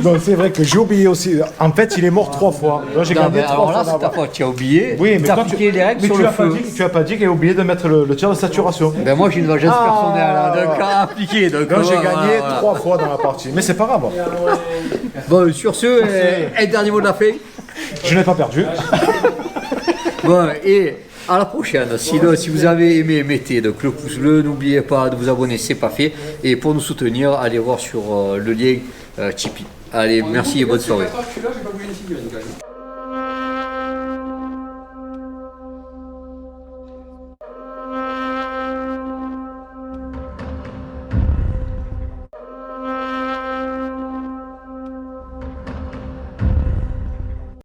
B: Donc c'est vrai que j'ai oublié aussi. En fait, il est mort 3 fois. Donc j'ai
A: Non,
B: gagné
A: mais
B: 3
A: alors
B: fois.
A: là, c'est ta
B: d'avant.
A: faute, tu as oublié.
B: Oui, mais
A: tu as
B: quand
A: appliqué les règles
B: mais
A: sur
B: tu
A: le
B: as pas
A: feu.
B: dit, tu as pas dit qu'il a oublié de mettre le tir de saturation.
A: Ben moi j'ai une vengeance personnelle, hein, donc
B: voilà.
A: à appliquer. Donc
B: Donc j'ai
A: voilà,
B: gagné
A: voilà.
B: 3 fois dans la partie. Mais c'est pas grave.
A: Bon, sur ce, un dernier mot de la fin.
B: Je n'ai pas perdu.
A: Bon, et à la prochaine. Sinon, si vous avez aimé, mettez donc le pouce bleu. N'oubliez pas de vous abonner, c'est pas fait. Et pour nous soutenir, allez voir sur le lien Tipeee. Allez, merci et bonne soirée.
G: Je suis là, j'ai pas voulu une figurine quand même.